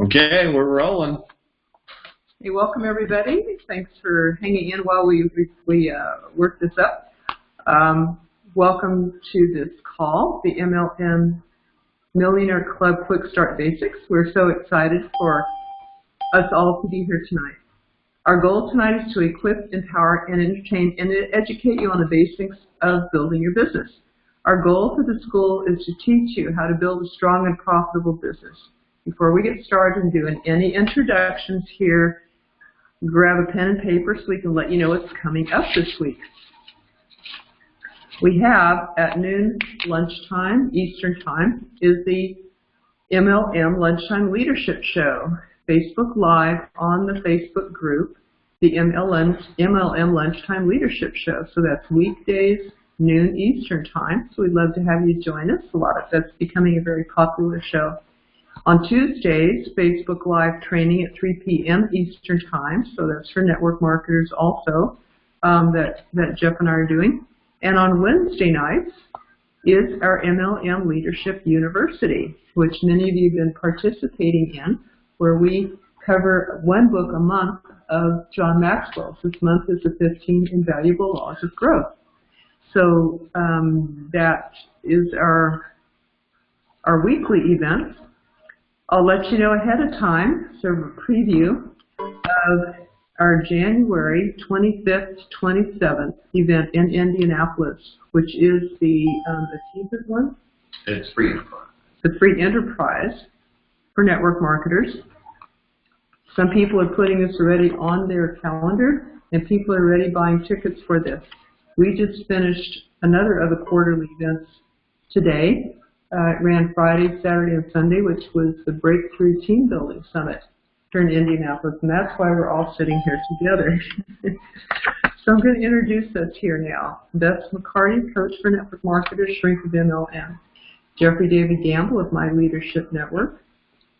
Okay, we're rolling. Hey, welcome everybody. Thanks for hanging in while we work this up. Welcome to this call, the MLM Millionaire Club Quickstart Basics. We're so excited for us all to be here tonight. Our goal tonight is to equip, empower, and entertain and educate you on the basics of building your business. Our goal for the school is to teach you how to build a strong and profitable business. Before we get started and doing any introductions here, grab a pen and paper so we can let you know what's coming up this week. We have at noon lunchtime, Eastern Time, is the MLM Lunchtime Leadership Show. Facebook Live on the Facebook group, the MLM Lunchtime Leadership Show. So that's weekdays, noon Eastern Time. So we'd love to have you join us. That's becoming a very popular show. On Tuesdays, Facebook Live training at 3 p.m. Eastern Time, so that's for network marketers also that Jeff and I are doing. And on Wednesday nights is our MLM Leadership University, which many of you have been participating in, where we cover one book a month of John Maxwell's. This month is the 15 Invaluable Laws of Growth. So that is our weekly events. I'll let you know ahead of time, sort of a preview of our January 25th, 27th event in Indianapolis, which is the achievement one. It's free enterprise. The free enterprise for network marketers. Some people are putting this already on their calendar, and people are already buying tickets for this. We just finished another of the quarterly events today. It ran Friday, Saturday, and Sunday, which was the Breakthrough Team Building Summit here in Indianapolis, and that's why we're all sitting here together. So I'm going to introduce us here now. Bess McCarty, Coach for Network Marketers, Shrink of MLM. Jeffrey David Gamble of My Leadership Network.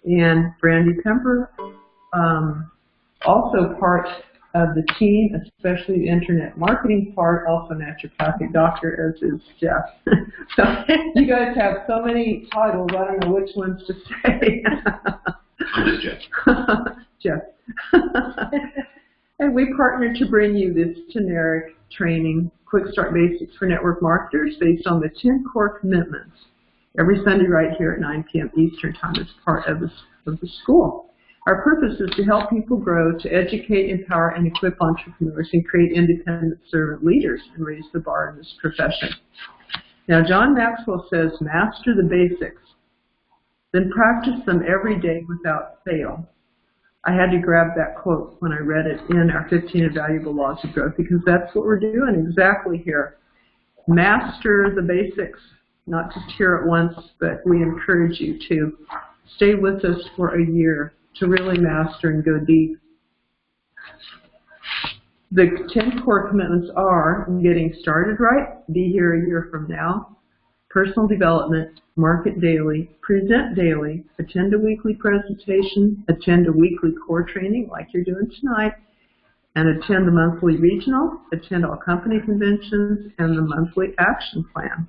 And Brandy Kemper, also part of the team, especially the internet marketing part, also naturopathic doctor, as is Jeff. So you guys have so many titles, I don't know which ones to say. I'm just Jeff. Jeff. And we partnered to bring you this generic training, Quickstart Basics for Network Marketers, based on the 10 core commitments, every Sunday right here at 9 p.m. Eastern Time as part of the school. Our purpose is to help people grow, to educate, empower, and equip entrepreneurs, and create independent servant leaders and raise the bar in this profession. Now, John Maxwell says, master the basics, then practice them every day without fail. I had to grab that quote when I read it in our 15 Invaluable Laws of Growth, because that's what we're doing exactly here. Master the basics, not just hear it once, but we encourage you to stay with us for a year to really master and go deep. The 10 core commitments are getting started right, be here a year from now, personal development, market daily, present daily, attend a weekly presentation, attend a weekly core training like you're doing tonight, and attend the monthly regional, attend all company conventions, and the monthly action plan.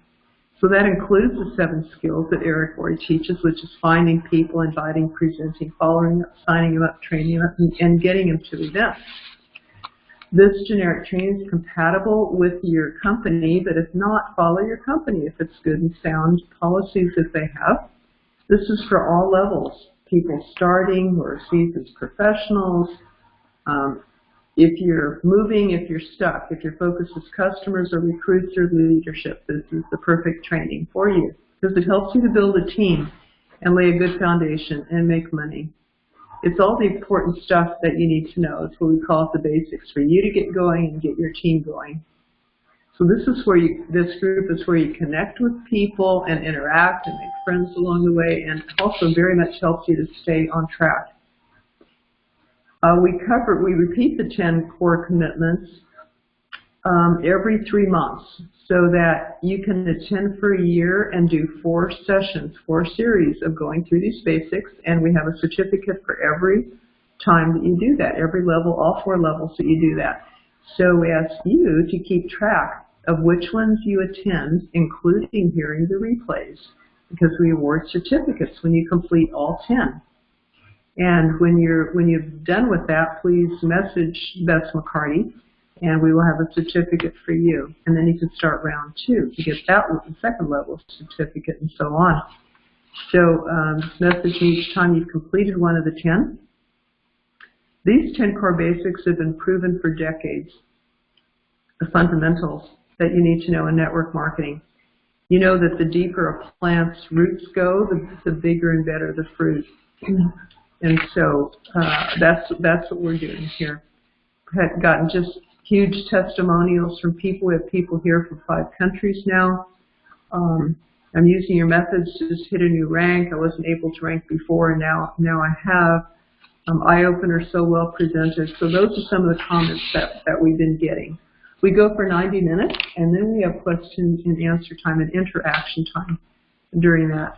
So that includes the 7 skills that Eric already teaches, which is finding people, inviting, presenting, following up, signing them up, training them up, and getting them to events. This generic training is compatible with your company, but if not, follow your company if it's good and sound policies that they have. This is for all levels, people starting or seasoned professionals. If you're moving, if you're stuck, if your focus is customers or recruits or leadership, this is the perfect training for you, because it helps you to build a team and lay a good foundation and make money. It's all the important stuff that you need to know. It's what we call it the basics for you to get going and get your team going. So this group is where you connect with people and interact and make friends along the way, and also very much helps you to stay on track. We repeat the 10 core commitments every 3 months, so that you can attend for a year and do 4 sessions, 4 series of going through these basics, and we have a certificate for every time that you do that, every level, all 4 levels that you do that. So we ask you to keep track of which ones you attend, including hearing the replays, because we award certificates when you complete all 10. And when you've done with that, please message Bess McCarty, and we will have a certificate for you. And then you can start round 2 to get that second level certificate and so on. So message me each time you've completed one of the 10. These 10 core basics have been proven for decades. The fundamentals that you need to know in network marketing. You know that the deeper a plant's roots go, the bigger and better the fruit. And so that's what we're doing here. We've gotten just huge testimonials from people. We have people here from 5 countries now. I'm using your methods to just hit a new rank. I wasn't able to rank before, and now I have. Eye-opener, so well presented. So those are some of the comments that we've been getting. We go for 90 minutes, and then we have question and answer time and interaction time during that.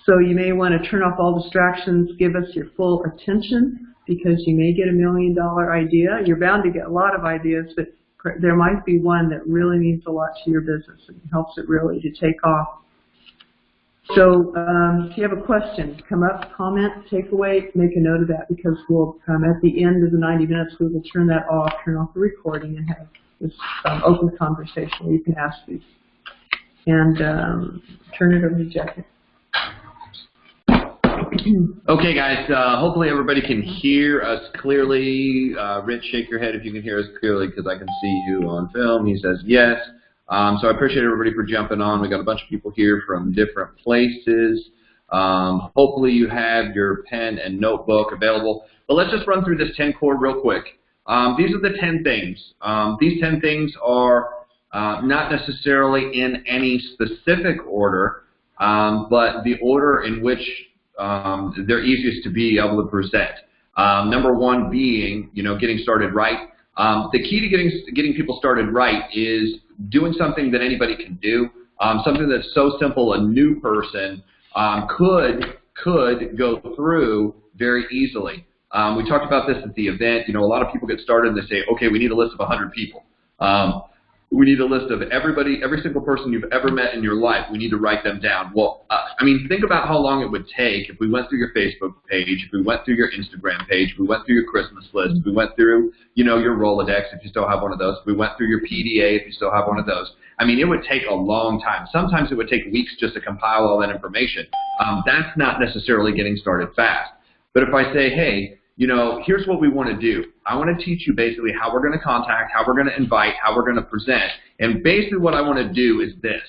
So you may want to turn off all distractions, give us your full attention, because you may get $1 million idea. You're bound to get a lot of ideas, but there might be one that really means a lot to your business and helps it really to take off. So if you have a question, come up, comment, takeaway, make a note of that, because we'll at the end of the 90 minutes, we will turn that off, turn off the recording, and have this open conversation where you can ask these. And turn it over to Jackie. Okay, guys, hopefully everybody can hear us clearly. Rich, shake your head if you can hear us clearly, because I can see you on film. He says yes. So I appreciate everybody for jumping on. We got a bunch of people here from different places. Hopefully you have your pen and notebook available. But let's just run through this 10 core real quick. These are the 10 things. These 10 things are not necessarily in any specific order, but the order in which they're easiest to be able to present. Number 1 being, getting started right. The key to getting people started right is doing something that anybody can do, something that's so simple a new person could go through very easily. We talked about this at the event. A lot of people get started and they say, okay, we need a list of 100 people. We need a list of every single person you've ever met in your life. We need to write them down. Well, think about how long it would take if we went through your Facebook page, if we went through your Instagram page, if we went through your Christmas list, if we went through, your Rolodex, if you still have one of those, if we went through your PDA, if you still have one of those. It would take a long time. Sometimes it would take weeks just to compile all that information. That's not necessarily getting started fast. But if I say, hey, here's what we want to do. I want to teach you basically how we're going to contact, how we're going to invite, how we're going to present. And basically what I want to do is this.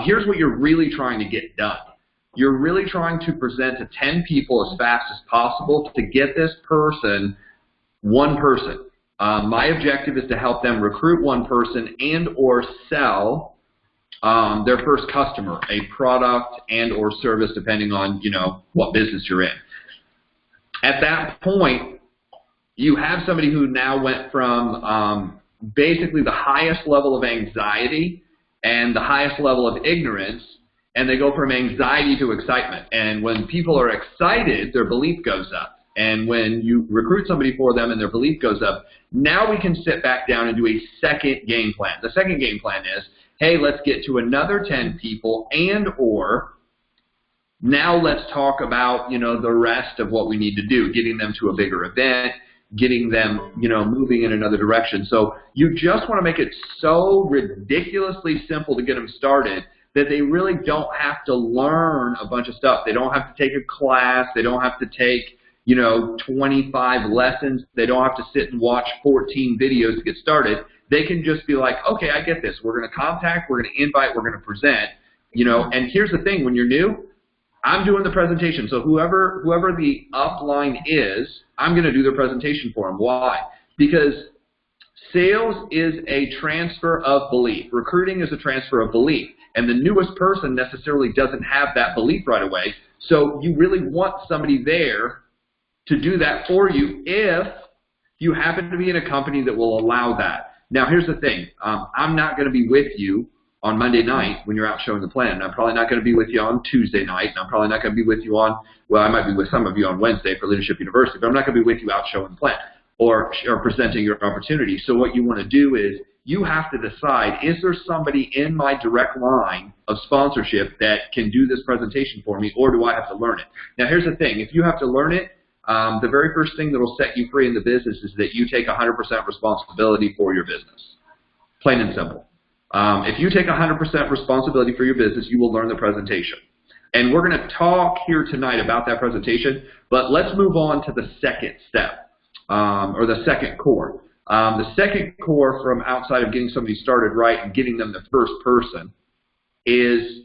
Here's what you're really trying to get done. You're really trying to present to 10 people as fast as possible to get this person, one person. My objective is to help them recruit one person and or sell their first customer, a product and or service, depending on, what business you're in. At that point, you have somebody who now went from basically the highest level of anxiety and the highest level of ignorance, and they go from anxiety to excitement. And when people are excited, their belief goes up. And when you recruit somebody for them and their belief goes up, now we can sit back down and do a second game plan. The second game plan is, hey, let's get to another 10 people and or now let's talk about, the rest of what we need to do, getting them to a bigger event, getting them, moving in another direction. So you just want to make it so ridiculously simple to get them started that they really don't have to learn a bunch of stuff. They don't have to take a class. They don't have to take, 25 lessons. They don't have to sit and watch 14 videos to get started. They can just be like, okay, I get this. We're going to contact, we're going to invite, we're going to present, and here's the thing, when you're new, I'm doing the presentation. So whoever the upline is, I'm going to do the presentation for them. Why? Because sales is a transfer of belief. Recruiting is a transfer of belief. And the newest person necessarily doesn't have that belief right away. So you really want somebody there to do that for you if you happen to be in a company that will allow that. Now, here's the thing. I'm not going to be with you on Monday night when you're out showing the plan. I'm probably not going to be with you on Tuesday night, and I'm probably not going to be with you on, well, I might be with some of you on Wednesday for Leadership University, but I'm not going to be with you out showing the plan or presenting your opportunity. So what you want to do is you have to decide, is there somebody in my direct line of sponsorship that can do this presentation for me, or do I have to learn it? Now, here's the thing. If you have to learn it, the very first thing that will set you free in the business is that you take 100% responsibility for your business. Plain and simple. If you take 100% responsibility for your business, you will learn the presentation. And we're going to talk here tonight about that presentation, but let's move on to the second step, or the second core. The second core from outside of getting somebody started right and getting them the first person is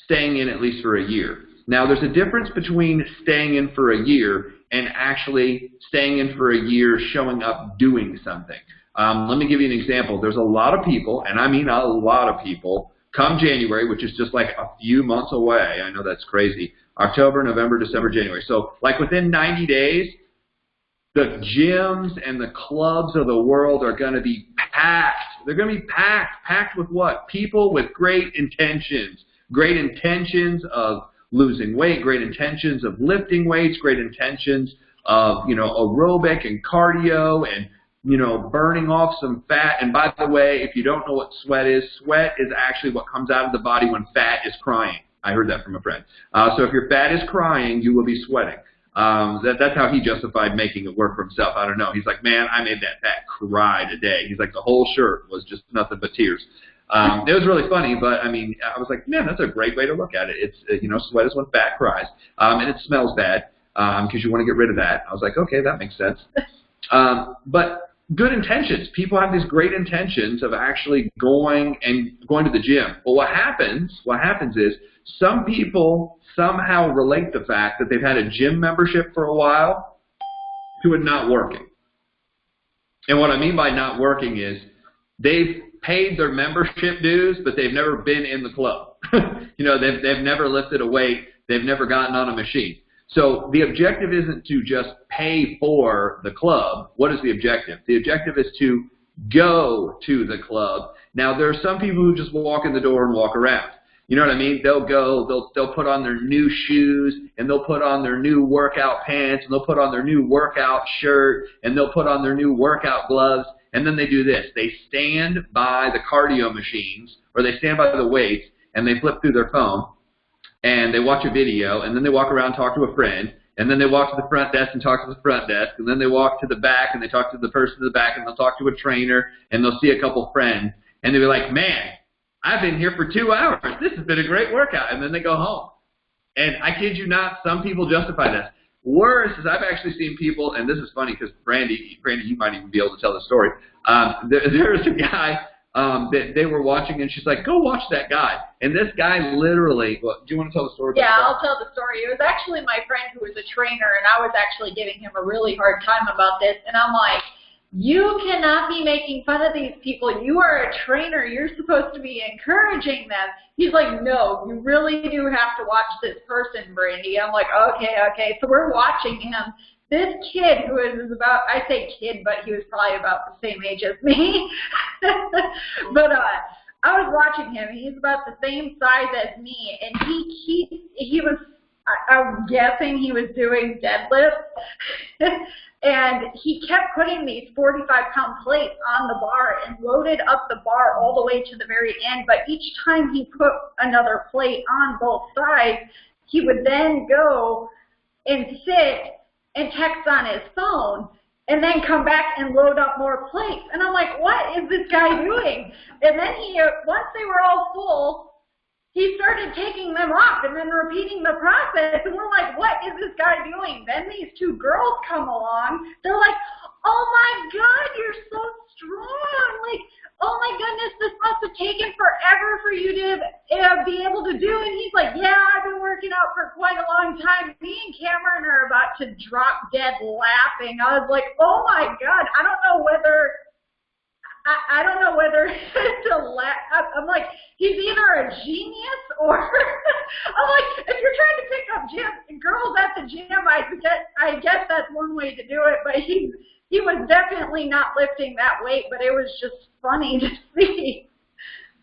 staying in at least for a year. Now, there's a difference between staying in for a year and actually staying in for a year, showing up, doing something. Let me give you an example. There's a lot of people, and I mean a lot of people, come January, which is just like a few months away. I know that's crazy. October, November, December, January. So like within 90 days, the gyms and the clubs of the world are going to be packed. They're going to be packed. Packed with what? People with great intentions. Great intentions of losing weight, great intentions of lifting weights, great intentions of, aerobic and cardio and, burning off some fat. And by the way, if you don't know what sweat is actually what comes out of the body when fat is crying. I heard that from a friend. So if your fat is crying, you will be sweating. That's how he justified making it work for himself. I don't know. He's like, man, I made that fat cry today. He's like, the whole shirt was just nothing but tears. It was really funny, but I mean, I was like, man, that's a great way to look at it. It's, sweat is when fat cries, and it smells bad, because you want to get rid of that. I was like, okay, that makes sense. But good intentions. People have these great intentions of actually going to the gym. Well, what happens is some people somehow relate the fact that they've had a gym membership for a while to it not working. And what I mean by not working is they've paid their membership dues, but they've never been in the club. They've never lifted a weight. They've never gotten on a machine. So the objective isn't to just pay for the club. What is the objective? The objective is to go to the club. Now, there are some people who just walk in the door and walk around. You know what I mean? They'll go, they'll put on their new shoes, and they'll put on their new workout pants, and they'll put on their new workout shirt, and they'll put on their new workout gloves. And then they do this. They stand by the cardio machines, or they stand by the weights, and they flip through their phone, and they watch a video, and then they walk around and talk to a friend, and then they walk to the front desk and talk to the front desk, and then they walk to the back, and they talk to the person in the back, and they'll talk to a trainer, and they'll see a couple friends, and they'll be like, man, I've been here for 2 hours. This has been a great workout. And then they go home. And I kid you not, some people justify this. Worse is I've actually seen people, and this is funny because Brandy, you might even be able to tell the story. There was a guy that they were watching, and she's like, go watch that guy. And this guy literally, well, do you want to tell the story? Yeah, I'll tell the story. It was actually my friend who was a trainer, and I was actually giving him a really hard time about this. And I'm like, you cannot be making fun of these people. You are a trainer. You're supposed to be encouraging them. He's like, no, you really do have to watch this person, Brandy. I'm like, okay. So we're watching him. This kid who is about, I say kid, but he was probably about the same age as me. But I was watching him. He's about the same size as me, and he was, I'm guessing he was doing deadlifts. And he kept putting these 45-pound plates on the bar and loaded up the bar all the way to the very end. But each time he put another plate on both sides, he would then go and sit and text on his phone and then come back and load up more plates. And I'm like, what is this guy doing? And then once they were all full, he started taking them off and then repeating the process. And we're like, what is this guy doing? Then these two girls come along. They're like, oh, my God, you're so strong. Like, oh, my goodness, this must have taken forever for you to be able to do. And he's like, yeah, I've been working out for quite a long time. Me and Cameron are about to drop dead laughing. I was like, oh, my God, I don't know whether to laugh. I'm like, he's either a genius or I'm like, if you're trying to pick up girls at the gym, I guess that's one way to do it. But he was definitely not lifting that weight, but it was just funny to see.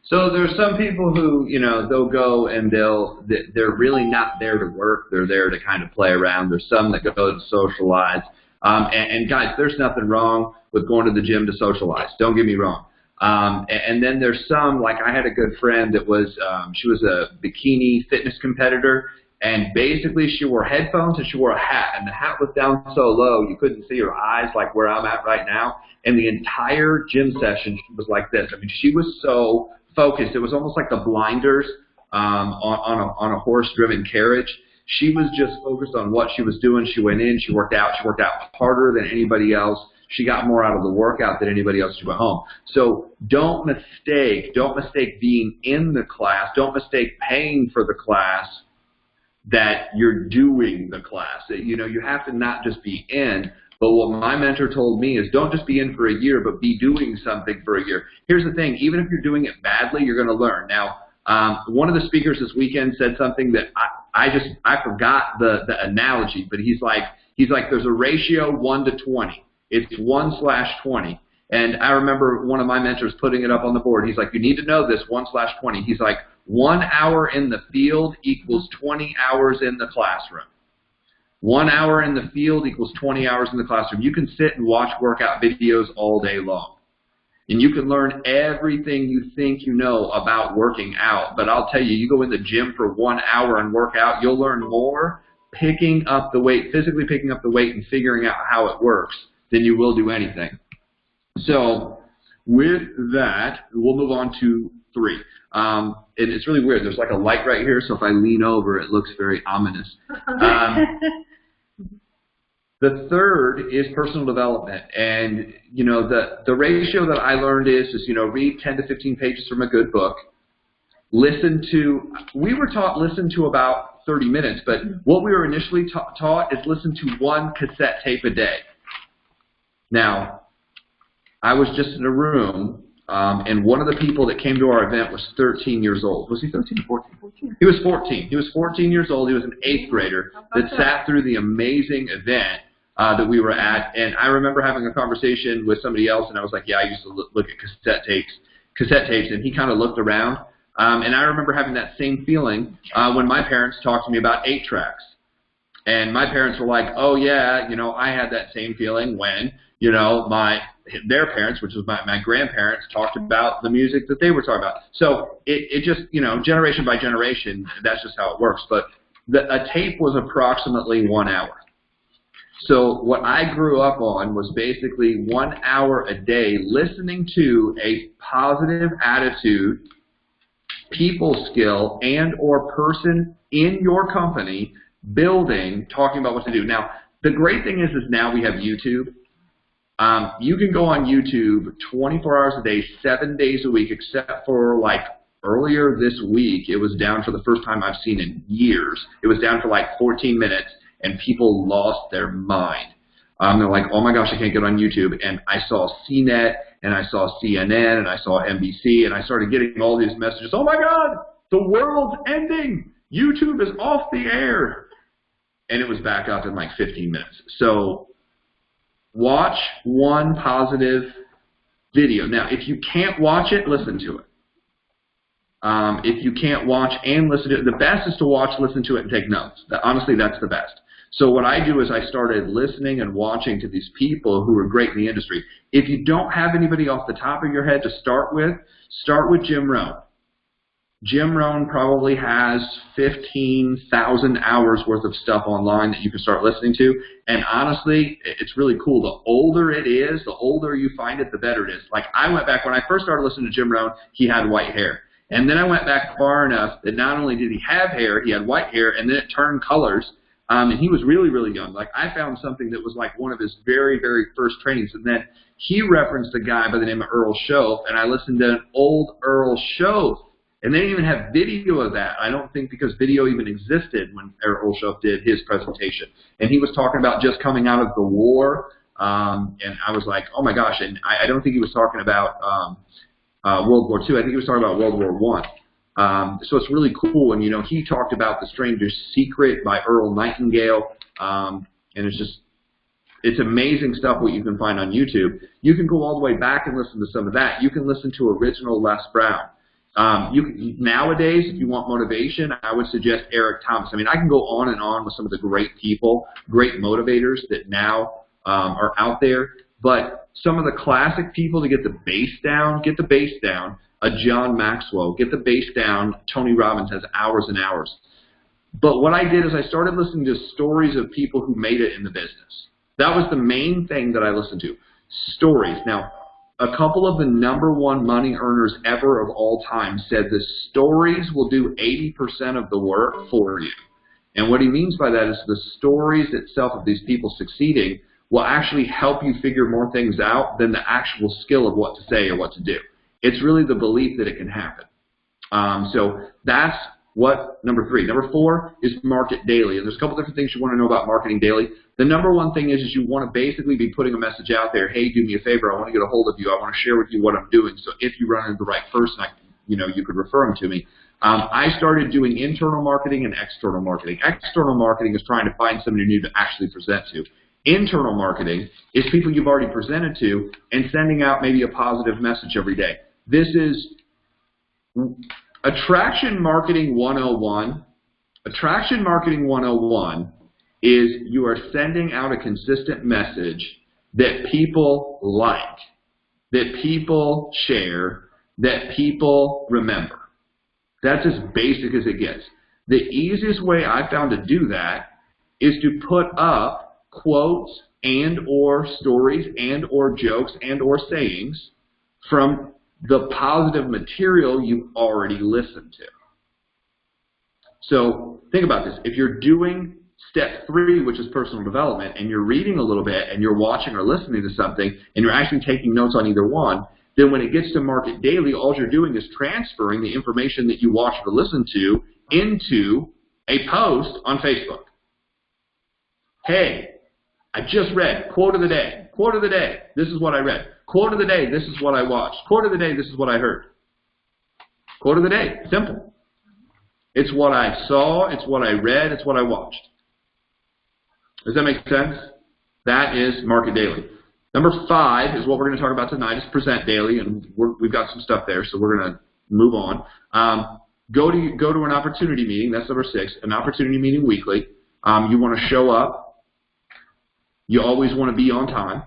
So there's some people who, they'll go and they're really not there to work. They're there to kind of play around. There's some that go to socialize. And guys, there's nothing wrong with going to the gym to socialize. Don't get me wrong. And then there's some, like I had a good friend that was, she was a bikini fitness competitor, and basically she wore headphones and she wore a hat, and the hat was down so low you couldn't see her eyes like where I'm at right now, and the entire gym session was like this. I mean, she was so focused. It was almost like the blinders on a horse-driven carriage. She was just focused on what she was doing. She went in, she worked out harder than anybody else. She got more out of the workout than anybody else do at home. So don't mistake being in the class, don't mistake paying for the class that you're doing the class. You know, you have to not just be in, but what my mentor told me is don't just be in for a year, but be doing something for a year. Here's the thing, even if you're doing it badly, you're going to learn. Now, one of the speakers this weekend said something that I forgot the analogy, but he's like there's a ratio 1 to 20. It's 1/20. And I remember one of my mentors putting it up on the board. He's like, you need to know this, 1/20. He's like, 1 hour in the field equals 20 hours in the classroom. 1 hour in the field equals 20 hours in the classroom. You can sit and watch workout videos all day long. And you can learn everything you think you know about working out. But I'll tell you, you go in the gym for 1 hour and work out, you'll learn more picking up the weight, physically picking up the weight and figuring out how it works than you will do anything. So with that, we'll move on to 3. And it's really weird. There's like a light right here, so if I lean over, it looks very ominous. The third is personal development. And, you know, the ratio that I learned is, you know, read 10 to 15 pages from a good book. We were taught listen to about 30 minutes, but what we were initially taught is listen to 1 cassette tape a day. Now, I was just in a room, and one of the people that came to our event was 13 years old. Was he 13 or 14? He was 14. He was 14 years old. He was an 8th grader that sat through the amazing event that we were at. And I remember having a conversation with somebody else, and I was like, yeah, I used to look at cassette tapes, and he kind of looked around. And I remember having that same feeling when my parents talked to me about 8-tracks. And my parents were like, oh, yeah, you know, I had that same feeling when, you know, their parents, which was my grandparents, talked about the music that they were talking about. So it just, you know, generation by generation, that's just how it works. But a tape was approximately 1 hour. So what I grew up on was basically 1 hour a day listening to a positive attitude, people skill, and or person in your company building, talking about what to do. Now, the great thing is now we have YouTube. You can go on YouTube 24 hours a day, 7 days a week, except for like earlier this week, it was down for the first time I've seen in years. It was down for like 14 minutes, and people lost their mind. They're like, oh my gosh, I can't get on YouTube. And I saw CNET, and I saw CNN, and I saw NBC, and I started getting all these messages. Oh my God, the world's ending. YouTube is off the air. And it was back up in like 15 minutes. So watch 1 positive video. Now, if you can't watch it, listen to it. If you can't watch and listen to it, the best is to watch, listen to it, and take notes. Honestly, that's the best. So what I do is I started listening and watching to these people who are great in the industry. If you don't have anybody off the top of your head to start with Jim Rohn. Jim Rohn probably has 15,000 hours worth of stuff online that you can start listening to. And honestly, it's really cool. The older it is, the older you find it, the better it is. Like I went back, when I first started listening to Jim Rohn, he had white hair. And then I went back far enough that not only did he have hair, he had white hair, and then it turned colors. And he was really, really young. Like I found something that was like one of his very, very first trainings. And then he referenced a guy by the name of Earl Shoaff, and I listened to an old Earl Shoaff. And they didn't even have video of that, I don't think, because video even existed when Earl Shoaff did his presentation. And he was talking about just coming out of the war. And I was like, oh my gosh. And I don't think he was talking about World War II. I think he was talking about World War I. So it's really cool. And, you know, he talked about The Stranger's Secret by Earl Nightingale. And it's amazing stuff what you can find on YouTube. You can go all the way back and listen to some of that. You can listen to original Les Brown. Nowadays, if you want motivation, I would suggest Eric Thomas. I mean, I can go on and on with some of the great people, great motivators that now are out there. But some of the classic people to get the bass down, a John Maxwell, get the bass down. Tony Robbins has hours and hours. But what I did is I started listening to stories of people who made it in the business. That was the main thing that I listened to. Stories. Now, a couple of the #1 money earners ever of all time said the stories will do 80% of the work for you. And what he means by that is the stories itself of these people succeeding will actually help you figure more things out than the actual skill of what to say or what to do. It's really the belief that it can happen. So that's what number 3. Number 4 is market daily. And there's a couple different things you want to know about marketing daily. The #1 thing is you want to basically be putting a message out there. Hey, do me a favor. I want to get a hold of you. I want to share with you what I'm doing. So if you run into the right person, you could refer them to me. I started doing internal marketing and external marketing. External marketing is trying to find somebody new to actually present to. Internal marketing is people you've already presented to and sending out maybe a positive message every day. This is Attraction Marketing 101. Attraction Marketing 101 is you are sending out a consistent message that people like, that people share, that people remember. That's as basic as it gets. The easiest way I found to do that is to put up quotes and or stories and or jokes and or sayings from the positive material you've already listened to. So think about this. If you're doing step 3, which is personal development, and you're reading a little bit and you're watching or listening to something and you're actually taking notes on either one, then when it gets to market daily, all you're doing is transferring the information that you watched or listened to into a post on Facebook. Hey, I just read quote of the day. Quote of the day, this is what I read. Quote of the day, this is what I watched. Quote of the day, this is what I heard. Quote of the day, simple. It's what I saw, it's what I read, it's what I watched. Does that make sense? That is market daily. Number 5 is what we're going to talk about tonight, is present daily, and we've got some stuff there, so we're going to move on. Go to an opportunity meeting. That's number 6. An opportunity meeting weekly. You want to show up. You always want to be on time.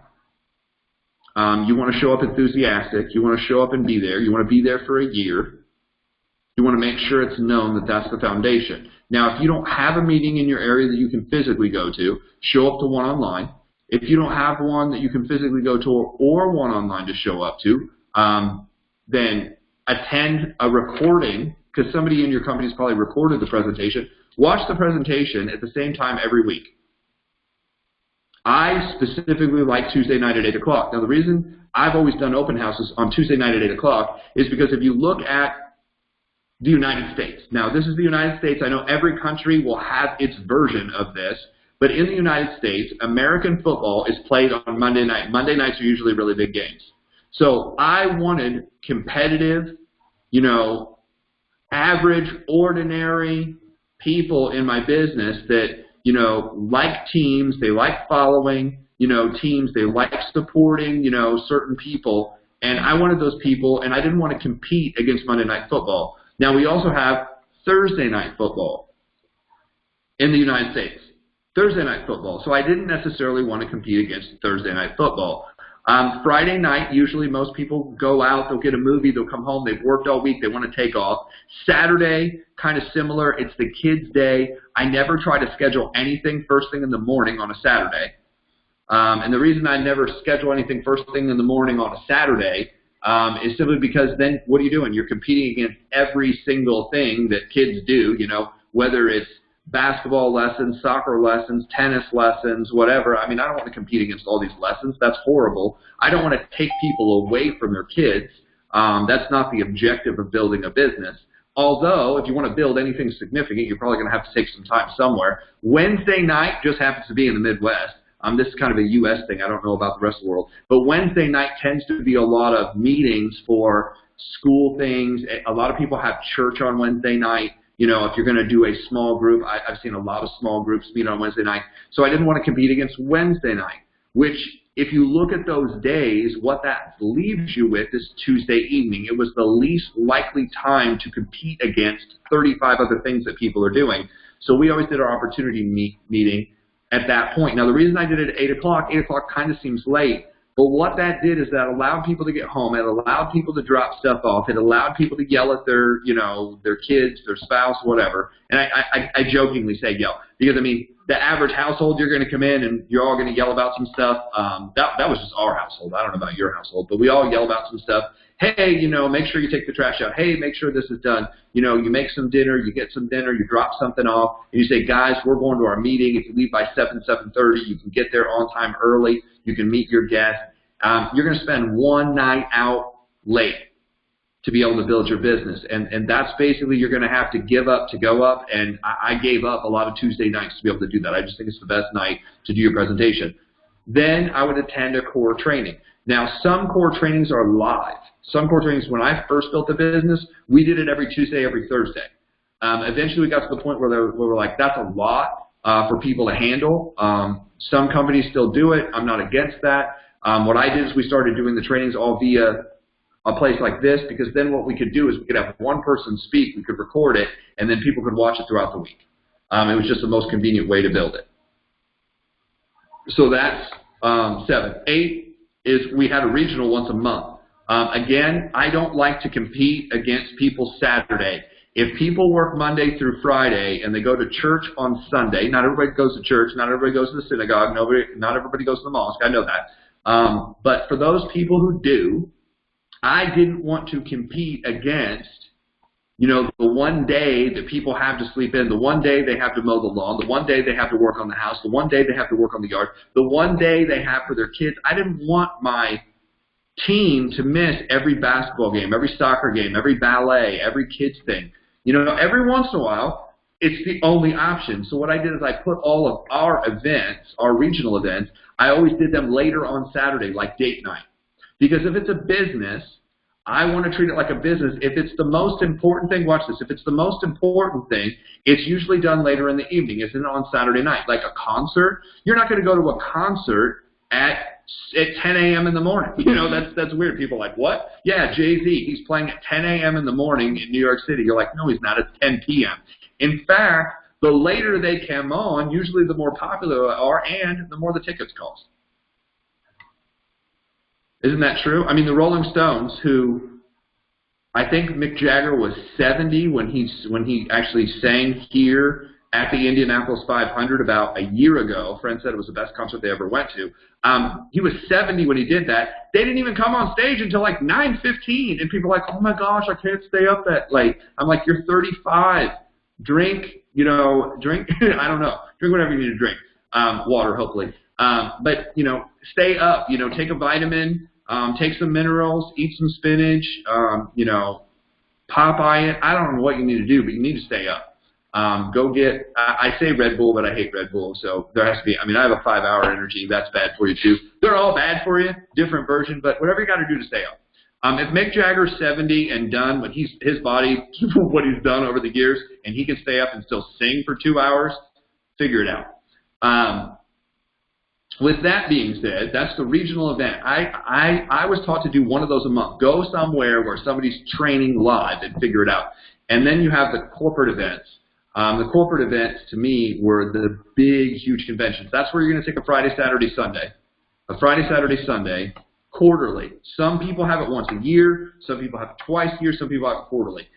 You want to show up enthusiastic. You want to show up and be there. You want to be there for a year. You want to make sure it's known that that's the foundation. Now, if you don't have a meeting in your area that you can physically go to, show up to one online. If you don't have one that you can physically go to or one online to show up to, then attend a recording, because somebody in your company has probably recorded the presentation. Watch the presentation at the same time every week. I specifically like Tuesday night at 8 o'clock. Now, the reason I've always done open houses on Tuesday night at 8 o'clock is because if you look at the United States, now this is the United States. I know every country will have its version of this, but in the United States, American football is played on Monday night. Monday nights are usually really big games. So I wanted competitive, average, ordinary people in my business that, like teams, they like following, teams, they like supporting, certain people. And I wanted those people, and I didn't want to compete against Monday Night Football. Now, we also have Thursday Night Football in the United States. Thursday Night Football. So I didn't necessarily want to compete against Thursday Night Football. Friday night, usually most people go out, they'll get a movie, they'll come home, they've worked all week, they want to take off. Saturday, kind of similar, it's the kids' day. I never try to schedule anything first thing in the morning on a Saturday. And the reason I never schedule anything first thing in the morning on a Saturday is simply because then what are you doing? You're competing against every single thing that kids do, whether it's basketball lessons, soccer lessons, tennis lessons, whatever. I mean, I don't want to compete against all these lessons. That's horrible. I don't want to take people away from their kids. That's not the objective of building a business. Although, if you want to build anything significant, you're probably going to have to take some time somewhere. Wednesday night just happens to be in the Midwest. This is kind of a U.S. thing. I don't know about the rest of the world. But Wednesday night tends to be a lot of meetings for school things. A lot of people have church on Wednesday night. If you're going to do a small group, I've seen a lot of small groups meet on Wednesday night. So I didn't want to compete against Wednesday night, which if you look at those days, what that leaves you with is Tuesday evening. It was the least likely time to compete against 35 other things that people are doing. So we always did our opportunity meeting at that point. Now, the reason I did it at 8 o'clock kind of seems late, But what that did is that allowed people to get home. It allowed people to drop stuff off. It allowed people to yell at their, their kids, their spouse, whatever. And I jokingly say yell because, I mean, the average household, you're going to come in and you're all going to yell about some stuff. That was just our household. I don't know about your household, but we all yell about some stuff. Hey, make sure you take the trash out. Hey, make sure this is done. You make some dinner, you get some dinner, you drop something off, and you say, guys, we're going to our meeting. If you leave by 7:30, you can get there on time early. You can meet your guests. You're going to spend one night out late to be able to build your business. And that's basically you're going to have to give up to go up. And I gave up a lot of Tuesday nights to be able to do that. I just think it's the best night to do your presentation. Then I would attend a core training. Now, some core trainings are live. Some core trainings, when I first built the business, we did it every Tuesday, every Thursday. Eventually, we got to the point where we were like, that's a lot for people to handle. Some companies still do it. I'm not against that. What I did is we started doing the trainings all via a place like this, because then what we could do is we could have one person speak, we could record it, and then people could watch it throughout the week. It was just the most convenient way to build it. So that's 7. 8 is we had a regional once a month. Again, I don't like to compete against people Saturday. If people work Monday through Friday and they go to church on Sunday, not everybody goes to church, not everybody goes to the synagogue, not everybody goes to the mosque, I know that. But for those people who do, I didn't want to compete against, the one day that people have to sleep in, the one day they have to mow the lawn, the one day they have to work on the house, the one day they have to work on the yard, the one day they have for their kids. I didn't want my team to miss every basketball game, every soccer game, every ballet, every kids thing. Every once in a while, it's the only option. So what I did is I put all of our events, our regional events, I always did them later on Saturday, like date night. Because if it's a business, I want to treat it like a business. If it's the most important thing, watch this, if it's the most important thing, it's usually done later in the evening. It's on Saturday night. Like a concert, you're not going to go to a concert at 10 a.m. in the morning. That's weird. People are like, what? Yeah, Jay-Z, he's playing at 10 a.m. in the morning in New York City. You're like, no, he's not. It's 10 p.m. In fact, the later they come on, usually the more popular they are and the more the tickets cost. Isn't that true? I mean, the Rolling Stones, who I think Mick Jagger was 70 when he actually sang here at the Indianapolis 500 about a year ago. A friend said it was the best concert they ever went to. He was 70 when he did that. They didn't even come on stage until like 9:15, and people are like, oh my gosh, I can't stay up that late. I'm like, you're 35. Drink, drink, I don't know. Drink whatever you need to drink. Water, hopefully. But, stay up, take a vitamin, take some minerals, eat some spinach, Popeye it. I don't know what you need to do, but you need to stay up. Go get, I say Red Bull, but I hate Red Bull, so there has to be, I have a 5-hour energy, that's bad for you too. They're all bad for you, different version, but whatever you got to do to stay up. If Mick Jagger's 70 and done, but his body, what he's done over the years, and he can stay up and still sing for 2 hours, figure it out. With that being said, that's the regional event. I was taught to do one of those a month. Go somewhere where somebody's training live and figure it out. And then you have the corporate events. The corporate events, to me, were the big, huge conventions. That's where you're going to take a Friday, Saturday, Sunday. A Friday, Saturday, Sunday, quarterly. Some people have it once a year. Some people have it twice a year. Some people have it quarterly.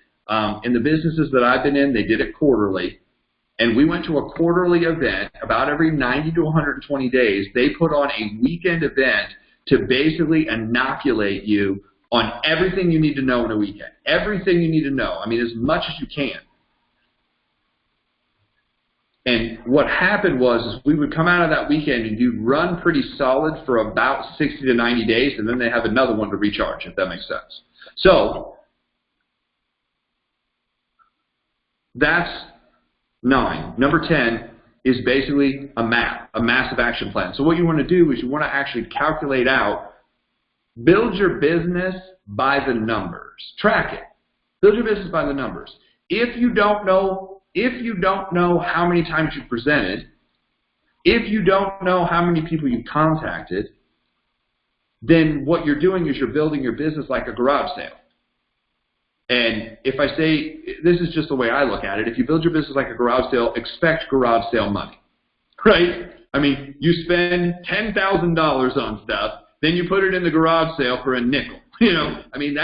In the businesses that I've been in, they did it quarterly. And we went to a quarterly event about every 90 to 120 days. They put on a weekend event to basically inoculate you on everything you need to know in a weekend. Everything you need to know. As much as you can. And what happened was we would come out of that weekend and you'd run pretty solid for about 60 to 90 days, and then they have another one to recharge, if that makes sense. So that's 9. Number 10 is basically a map, a massive action plan. So what you want to do is you want to actually calculate out, build your business by the numbers. Track it. Build your business by the numbers. If you don't know how many times you presented, if you don't know how many people you contacted, then what you're doing is you're building your business like a garage sale. And if I say, this is just the way I look at it, if you build your business like a garage sale, expect garage sale money, right? You spend $10,000 on stuff, then you put it in the garage sale for a nickel. You know, I mean,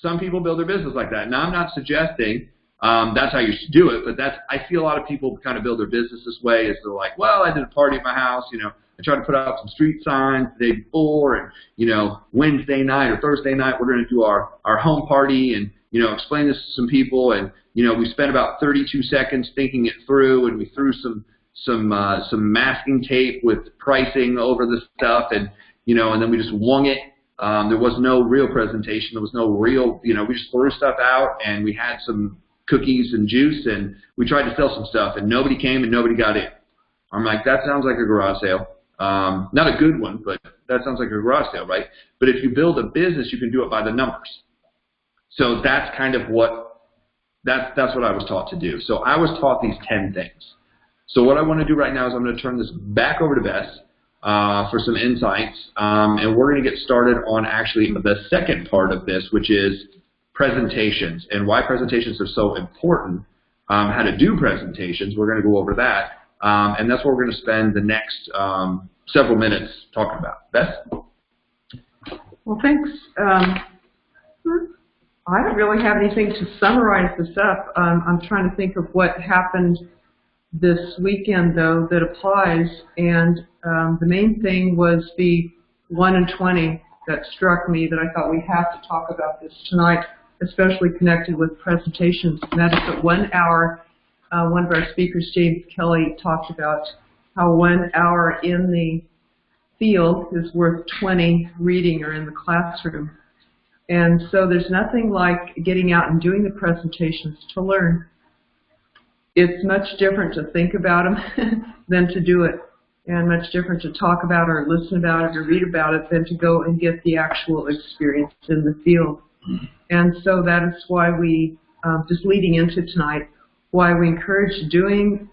some people build their business like that. Now, I'm not suggesting that's how you should do it, but I feel a lot of people kind of build their business this way. Is they're like, well, I did a party at my house, you know, I tried to put out some street signs the day before, and, you know, Wednesday night or Thursday night we're going to do our home party and, you know, explain this to some people, and, you know, we spent about 32 seconds thinking it through, and we threw some masking tape with pricing over the stuff, and, you know, and then we just wung it. There was no real presentation. There was no real, you know, we just threw stuff out, and we had some cookies and juice, and we tried to sell some stuff, and nobody came and nobody got in. I'm like, that sounds like a garage sale. Not a good one, but that sounds like a garage sale, right? But if you build a business, you can do it by the numbers. So that's kind of that's what I was taught to do. So I was taught these 10 things. So what I want to do right now is I'm going to turn this back over to Bess for some insights, and we're going to get started on actually the second part of this, which is presentations and why presentations are so important, how to do presentations. We're going to go over that. And that's what we're going to spend the next several minutes talking about. Bess? Well, thanks. I don't really have anything to summarize this up. I'm trying to think of what happened this weekend, though, that applies. And the main thing was the 1 in 20 that struck me that I thought we have to talk about this tonight, especially connected with presentations. And that is that 1 hour. One of our speakers, James Kelly, talked about how 1 hour in the field is worth 20 reading or in the classroom. And so there's nothing like getting out and doing the presentations to learn. It's much different to think about them than to do it, and much different to talk about or listen about it or read about it than to go and get the actual experience in the field. And so that is why we, just leading into tonight, why we encourage doing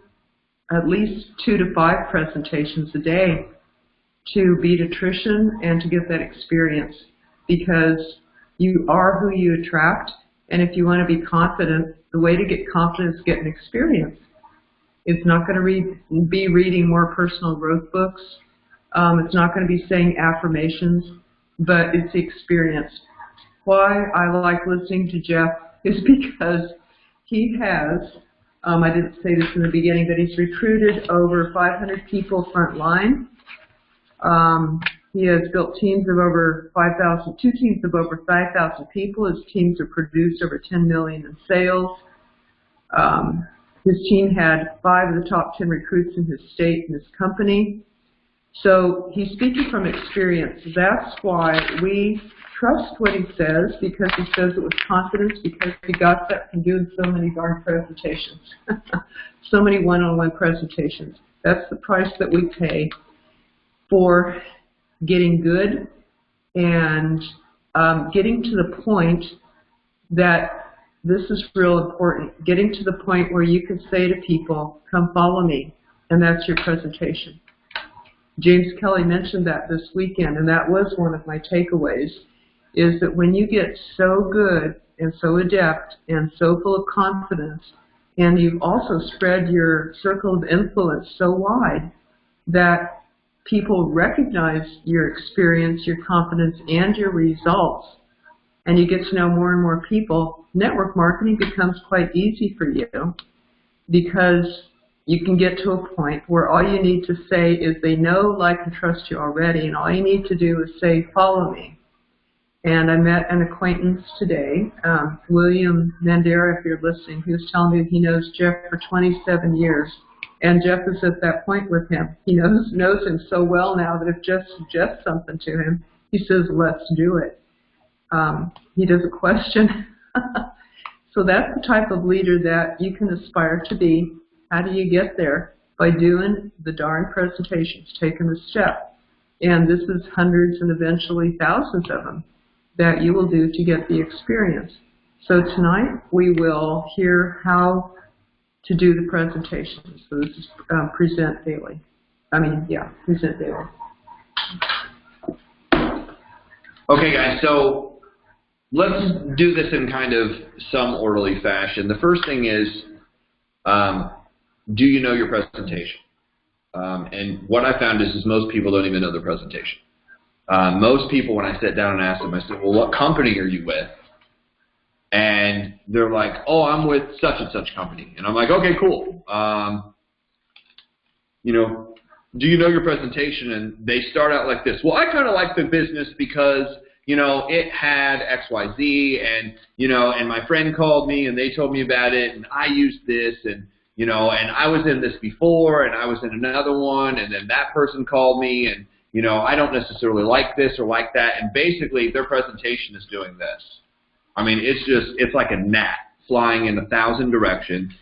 at least 2 to 5 presentations a day to beat attrition and to get that experience, because you are who you attract, and if you want to be confident, the way to get confident is get an experience. It's not going to be reading more personal growth books. It's not going to be saying affirmations, but it's the experience. Why I like listening to Jeff is because he has, I didn't say this in the beginning, but he's recruited over 500 people frontline. He has built teams of over 5,000, 2 teams of over 5,000 people. His teams have produced over 10 million in sales. His team had 5 of the top 10 recruits in his state and his company. So he's speaking from experience. That's why we trust what he says, because he says it with confidence, because he got that from doing so many darn presentations, so many one-on-one presentations. That's the price that we pay for getting good and getting to the point that this is real important, getting to the point where you can say to people, come follow me, and that's your presentation. James Kelly mentioned that this weekend, and that was one of my takeaways, is that when you get so good and so adept and so full of confidence, and you've also spread your circle of influence so wide that people recognize your experience, your confidence, and your results, and you get to know more and more people, network marketing becomes quite easy for you, because you can get to a point where all you need to say is they know, like, and trust you already, and all you need to do is say, follow me. And I met an acquaintance today, William Mandera, if you're listening, he was telling me he knows Jeff for 27 years. And Jeff is at that point with him. He knows him so well now that if Jeff suggests something to him, he says, let's do it. He doesn't question. So that's the type of leader that you can aspire to be. How do you get there? By doing the darn presentations, taking the step. And this is hundreds and eventually thousands of them that you will do to get the experience. So tonight we will hear how to do the presentations. So this is present daily. Present daily. Okay, guys, so let's do this in kind of some orderly fashion. The first thing is, do you know your presentation? And what I found is most people don't even know their presentation. Most people, when I sit down and ask them, I said, well, what company are you with? And they're like, oh, I'm with such and such company. And I'm like, okay, cool. You know, do you know your presentation? And they start out like this. Well, I kind of like the business because, you know, it had X, Y, Z, and, you know, and my friend called me and they told me about it, and I used this, and, you know, and I was in this before, and I was in another one, and then that person called me, and, you know, I don't necessarily like this or like that. And basically their presentation is doing this. I mean, it's like a gnat flying in 1,000 directions.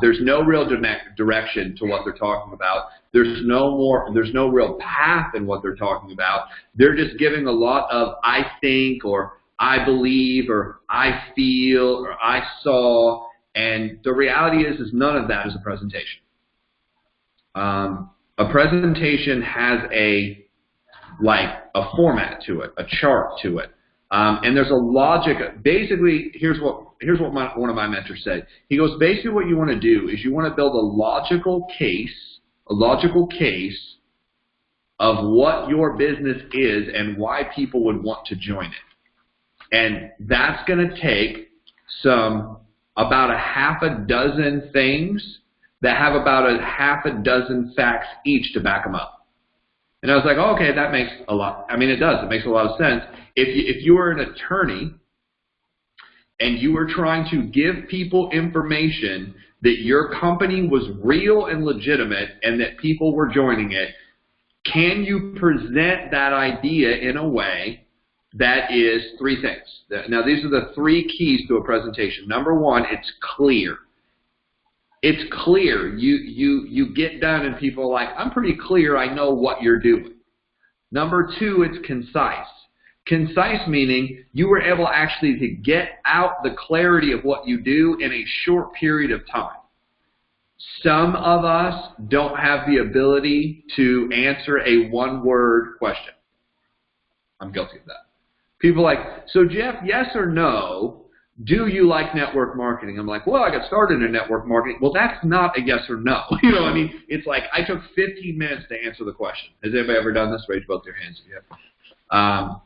There's no real direction to what they're talking about. There's no real path in what they're talking about. They're just giving a lot of I think, or I believe, or I feel, or I saw, and the reality is none of that is a presentation. A presentation has a format to it, a chart to it. And there's a logic. Basically, here's what one of my mentors said. He goes, basically what you want to do is you want to build a logical case of what your business is and why people would want to join it. And that's going to take about a half a dozen things that have about a half a dozen facts each to back them up. And I was like, oh, okay, that makes a lot. I mean, it does. It makes a lot of sense. If you were an attorney and you were trying to give people information that your company was real and legitimate and that people were joining it, can you present that idea in a way that is three things? Now, these are the three keys to a presentation. Number one, it's clear. It's clear. You get done and people are like, I'm pretty clear, I know what you're doing. Number two, it's concise. Concise meaning you were able actually to get out the clarity of what you do in a short period of time. Some of us don't have the ability to answer a one-word question. I'm guilty of that. People are like, so Jeff, yes or no, do you like network marketing? I'm like, well, I got started in network marketing. Well, that's not a yes or no. You know what I mean? It's like I took 15 minutes to answer the question. Has anybody ever done this? Raise both your hands if you have.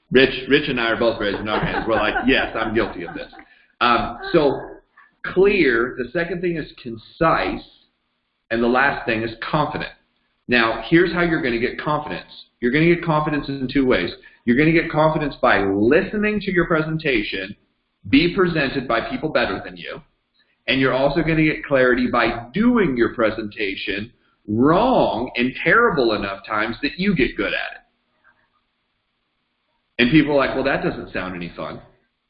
Rich and I are both raising our hands. We're like, yes, I'm guilty of this. So clear. The second thing is concise. And the last thing is confident. Now, here's how you're going to get confidence. You're going to get confidence in two ways. You're going to get confidence by listening to your presentation be presented by people better than you. And you're also going to get clarity by doing your presentation wrong and terrible enough times that you get good at it. And people are like, well, that doesn't sound any fun.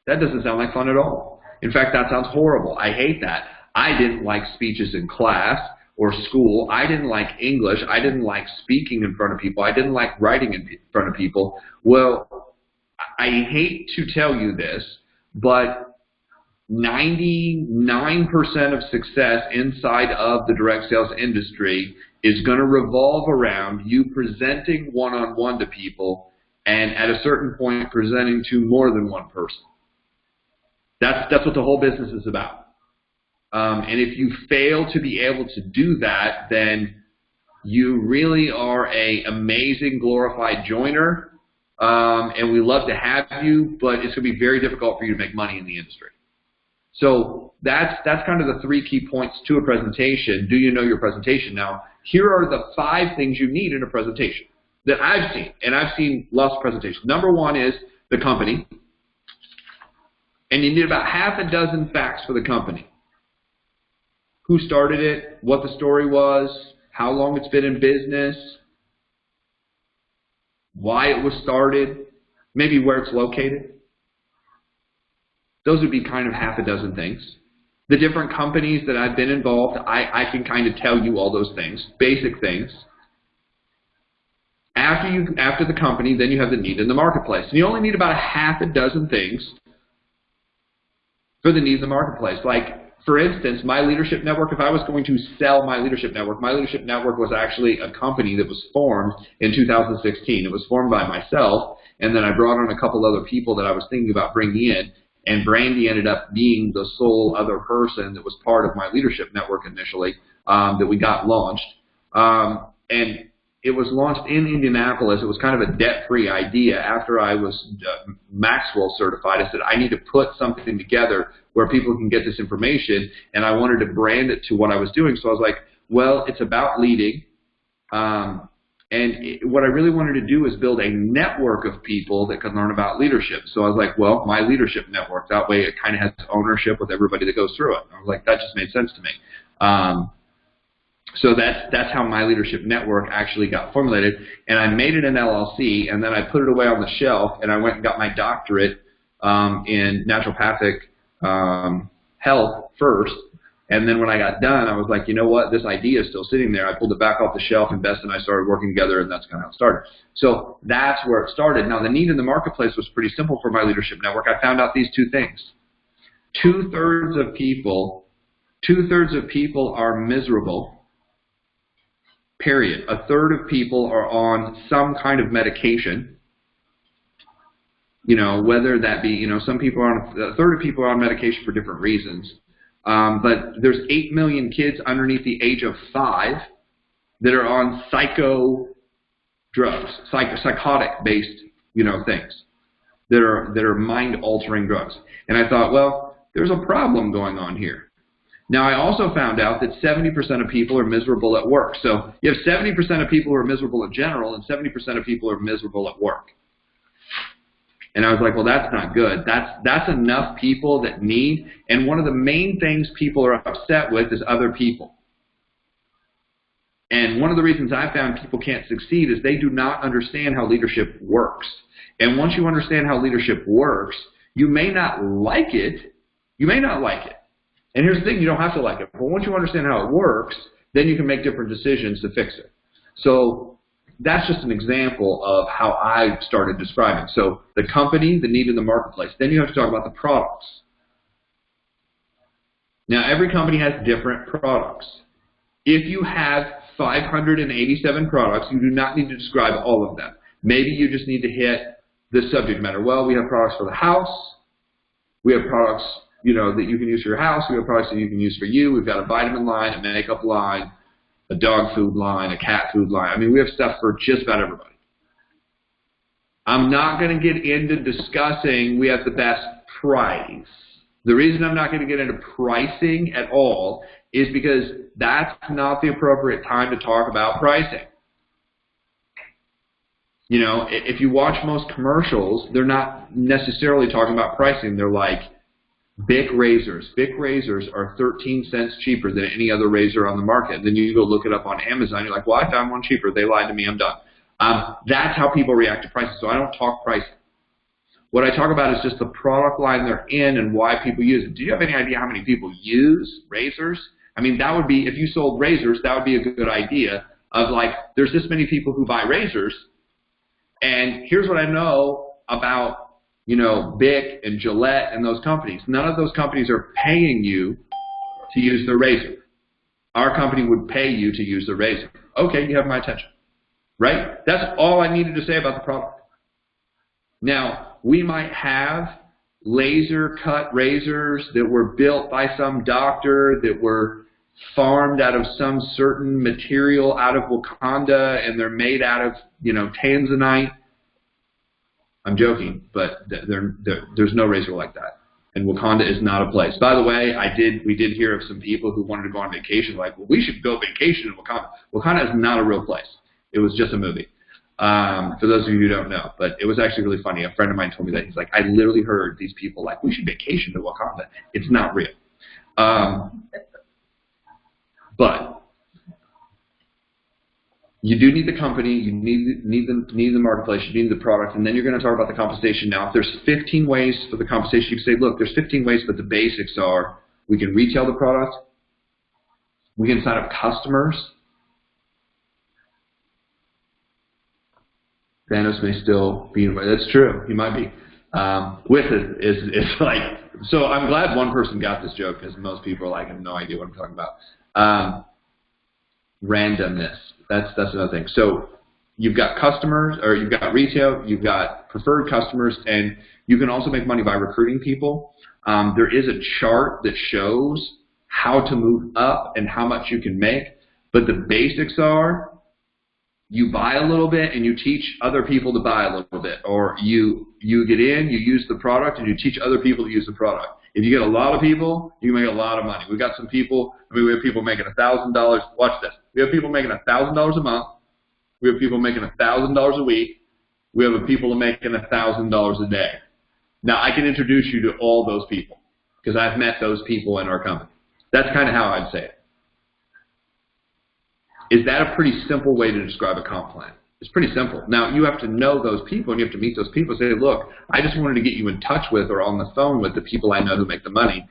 That doesn't sound like fun at all. In fact, that sounds horrible. I hate that. I didn't like speeches in class or school. I didn't like English. I didn't like speaking in front of people. I didn't like writing in front of people. Well, I hate to tell you this, but 99% of success inside of the direct sales industry is going to revolve around you presenting one-on-one to people and at a certain point presenting to more than one person. That's what the whole business is about. And if you fail to be able to do that, then you really are an amazing glorified joiner, and we love to have you, but it's going to be very difficult for you to make money in the industry. So that's kind of the three key points to a presentation. Do you know your presentation? Now, here are the 5 things you need in a presentation that I've seen, and I've seen lots of presentations. Number one is the company, and you need about half a dozen facts for the company. Who started it, what the story was, how long it's been in business, why it was started, maybe where it's located. Those would be kind of half a dozen things. The different companies that I've been involved, I can kind of tell you all those things, basic things. After the company, then you have the need in the marketplace. And you only need about a half a dozen things for the need in the marketplace. Like, for instance, my leadership network, if I was going to sell my leadership network was actually a company that was formed in 2016. It was formed by myself, and then I brought on a couple other people that I was thinking about bringing in, and Brandy ended up being the sole other person that was part of my leadership network initially that we got launched. And it was launched in Indianapolis. It was kind of a debt-free idea. After I was Maxwell certified, I said, I need to put something together where people can get this information, and I wanted to brand it to what I was doing. So I was like, well, it's about leading. What I really wanted to do is build a network of people that could learn about leadership. So I was like, well, my leadership network. That way it kind of has ownership with everybody that goes through it. I was like, that just made sense to me. So that's how my leadership network actually got formulated. And I made it an LLC, and then I put it away on the shelf, and I went and got my doctorate in naturopathic health first. And then when I got done, I was like, you know what? This idea is still sitting there. I pulled it back off the shelf, and Bess and I started working together, and that's kind of how it started. So that's where it started. Now, the need in the marketplace was pretty simple for my leadership network. I found out these two things. Two-thirds of people are miserable, period. A third of people are on some kind of medication. You know, whether that be, you know, some people are on, a third of people are on medication for different reasons. But there's 8 million kids underneath the age of 5 that are on psycho drugs, psychotic-based, you know, things that are mind-altering drugs. And I thought, well, there's a problem going on here. Now, I also found out that 70% of people are miserable at work. So you have 70% of people who are miserable in general, and 70% of people are miserable at work. And I was like, well, that's not good. That's enough people that need. And one of the main things people are upset with is other people. And one of the reasons I found people can't succeed is they do not understand how leadership works. And once you understand how leadership works, you may not like it. You may not like it. And here's the thing, you don't have to like it. But once you understand how it works, then you can make different decisions to fix it. So that's just an example of how I started describing. So the company, the need in the marketplace. Then you have to talk about the products. Now, every company has different products. If you have 587 products, you do not need to describe all of them. Maybe you just need to hit the subject matter. Well, we have products for the house. We have products, you know, that you can use for your house. We have products that you can use for you. We've got a vitamin line, a makeup line, a dog food line, a cat food line. I mean, we have stuff for just about everybody. I'm not going to get into discussing we have the best price. The reason I'm not going to get into pricing at all is because that's not the appropriate time to talk about pricing. You know, if you watch most commercials, they're not necessarily talking about pricing. They're like, Bic razors. Bic razors are 13 cents cheaper than any other razor on the market. Then you go look it up on Amazon. You're like, well, I found one cheaper. They lied to me. I'm done. That's how people react to prices. So I don't talk pricing. What I talk about is just the product line they're in and why people use it. Do you have any idea how many people use razors? I mean, that would be, if you sold razors, that would be a good idea of like, there's this many people who buy razors, and here's what I know about, you know, Bic and Gillette and those companies. None of those companies are paying you to use their razor. Our company would pay you to use the razor. Okay, you have my attention, right? That's all I needed to say about the product. Now, we might have laser cut razors that were built by some doctor, that were farmed out of some certain material out of Wakanda, and they're made out of, you know, tanzanite. I'm joking, but there's no razor like that. And Wakanda is not a place. By the way, we did hear of some people who wanted to go on vacation, like, well, we should go vacation in Wakanda. Wakanda is not a real place. It was just a movie. For those of you who don't know, but it was actually really funny. A friend of mine told me that. He's like, I literally heard these people like, we should vacation to Wakanda. It's not real. But you do need the company, you need the marketplace, you need the product, and then you're going to talk about the compensation. Now, if there's 15 ways for the compensation, you can say, look, there's 15 ways, but the basics are we can retail the product, we can sign up customers. Thanos may still be in the way. That's true. He might be. With it is like, so I'm glad one person got this joke because most people are like, I have no idea what I'm talking about. Randomness. That's another thing. So you've got customers, or you've got retail, you've got preferred customers, and you can also make money by recruiting people. There is a chart that shows how to move up and how much you can make, but the basics are you buy a little bit and you teach other people to buy a little bit, or you get in, you use the product, and you teach other people to use the product. If you get a lot of people, you make a lot of money. We've got some people, we have people making $1,000. Watch this. We have people making $1,000 a month. We have people making $1,000 a week. We have people making $1,000 a day. Now, I can introduce you to all those people because I've met those people in our company. That's kind of how I'd say it. Is that a pretty simple way to describe a comp plan? It's pretty simple. Now, you have to know those people, and you have to meet those people and say, look, I just wanted to get you in touch with or on the phone with the people I know who make the money,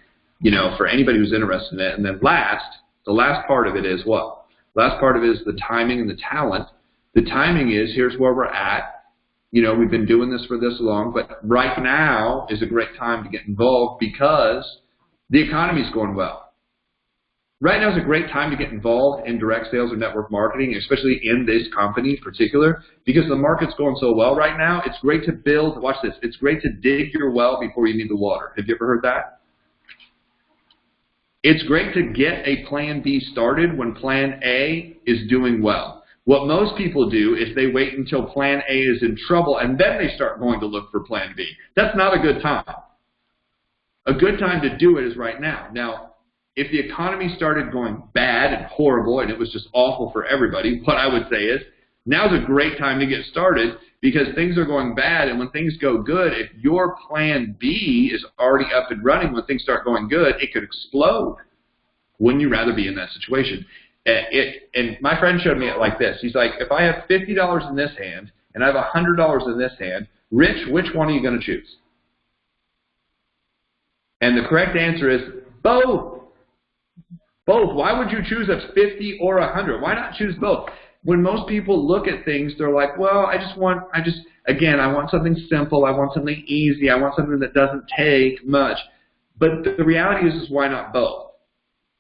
for anybody who's interested in it. And then the last part of it is what? The last part of it is the timing and the talent. The timing is, here's where we're at. We've been doing this for this long, but right now is a great time to get involved because the economy's going well. Right now is a great time to get involved in direct sales or network marketing, especially in this company in particular, because the market's going so well right now. It's great to build, watch this, it's great to dig your well before you need the water. Have you ever heard that? It's great to get a plan B started when plan A is doing well. What most people do is they wait until plan A is in trouble and then they start going to look for plan B. That's not a good time. A good time to do it is right now. Now, if the economy started going bad and horrible and it was just awful for everybody, what I would say is now's a great time to get started because things are going bad, and when things go good, if your plan B is already up and running, when things start going good, it could explode. Wouldn't you rather be in that situation? And my friend showed me it like this. He's like, if I have $50 in this hand and I have $100 in this hand, Rich, which one are you going to choose? And the correct answer is both. Both. Why would you choose a 50 or 100? Why not choose both? When most people look at things, they're like, well, I want something simple. I want something easy. I want something that doesn't take much. But the reality is why not both?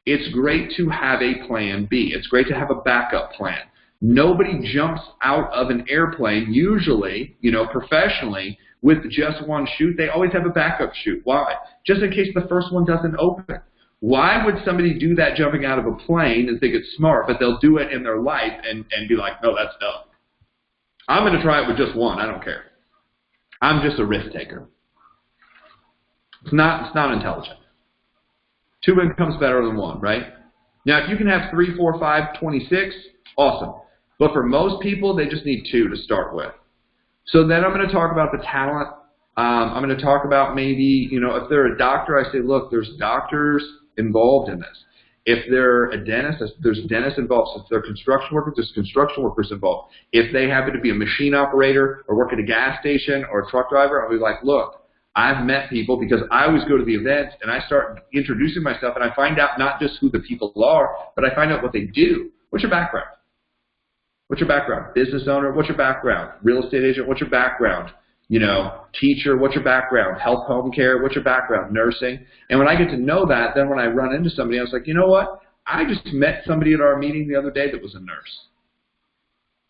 It's great to have a plan B. It's great to have a backup plan. Nobody jumps out of an airplane, usually, professionally, with just one chute. They always have a backup chute. Why? Just in case the first one doesn't open. Why would somebody do that jumping out of a plane and think it's smart, but they'll do it in their life and be like, no, that's dumb. I'm going to try it with just one. I don't care. I'm just a risk taker. It's not intelligent. 2 incomes better than 1, right? Now, if you can have 3, 4, 5, 26, awesome. But for most people, they just need 2 to start with. So then I'm going to talk about the talent. I'm going to talk about maybe, if they're a doctor, I say, look, there's doctors involved in this. If they're a dentist, there's dentists involved. If they're construction workers, there's construction workers involved. If they happen to be a machine operator or work at a gas station or a truck driver, I'll be like, look, I've met people because I always go to the events and I start introducing myself and I find out not just who the people are, but I find out what they do. What's your background? What's your background? Business owner, what's your background? Real estate agent, what's your background? Teacher, what's your background? Health, home care, what's your background? Nursing. And when I get to know that, then when I run into somebody, I was like, you know what? I just met somebody at our meeting the other day that was a nurse.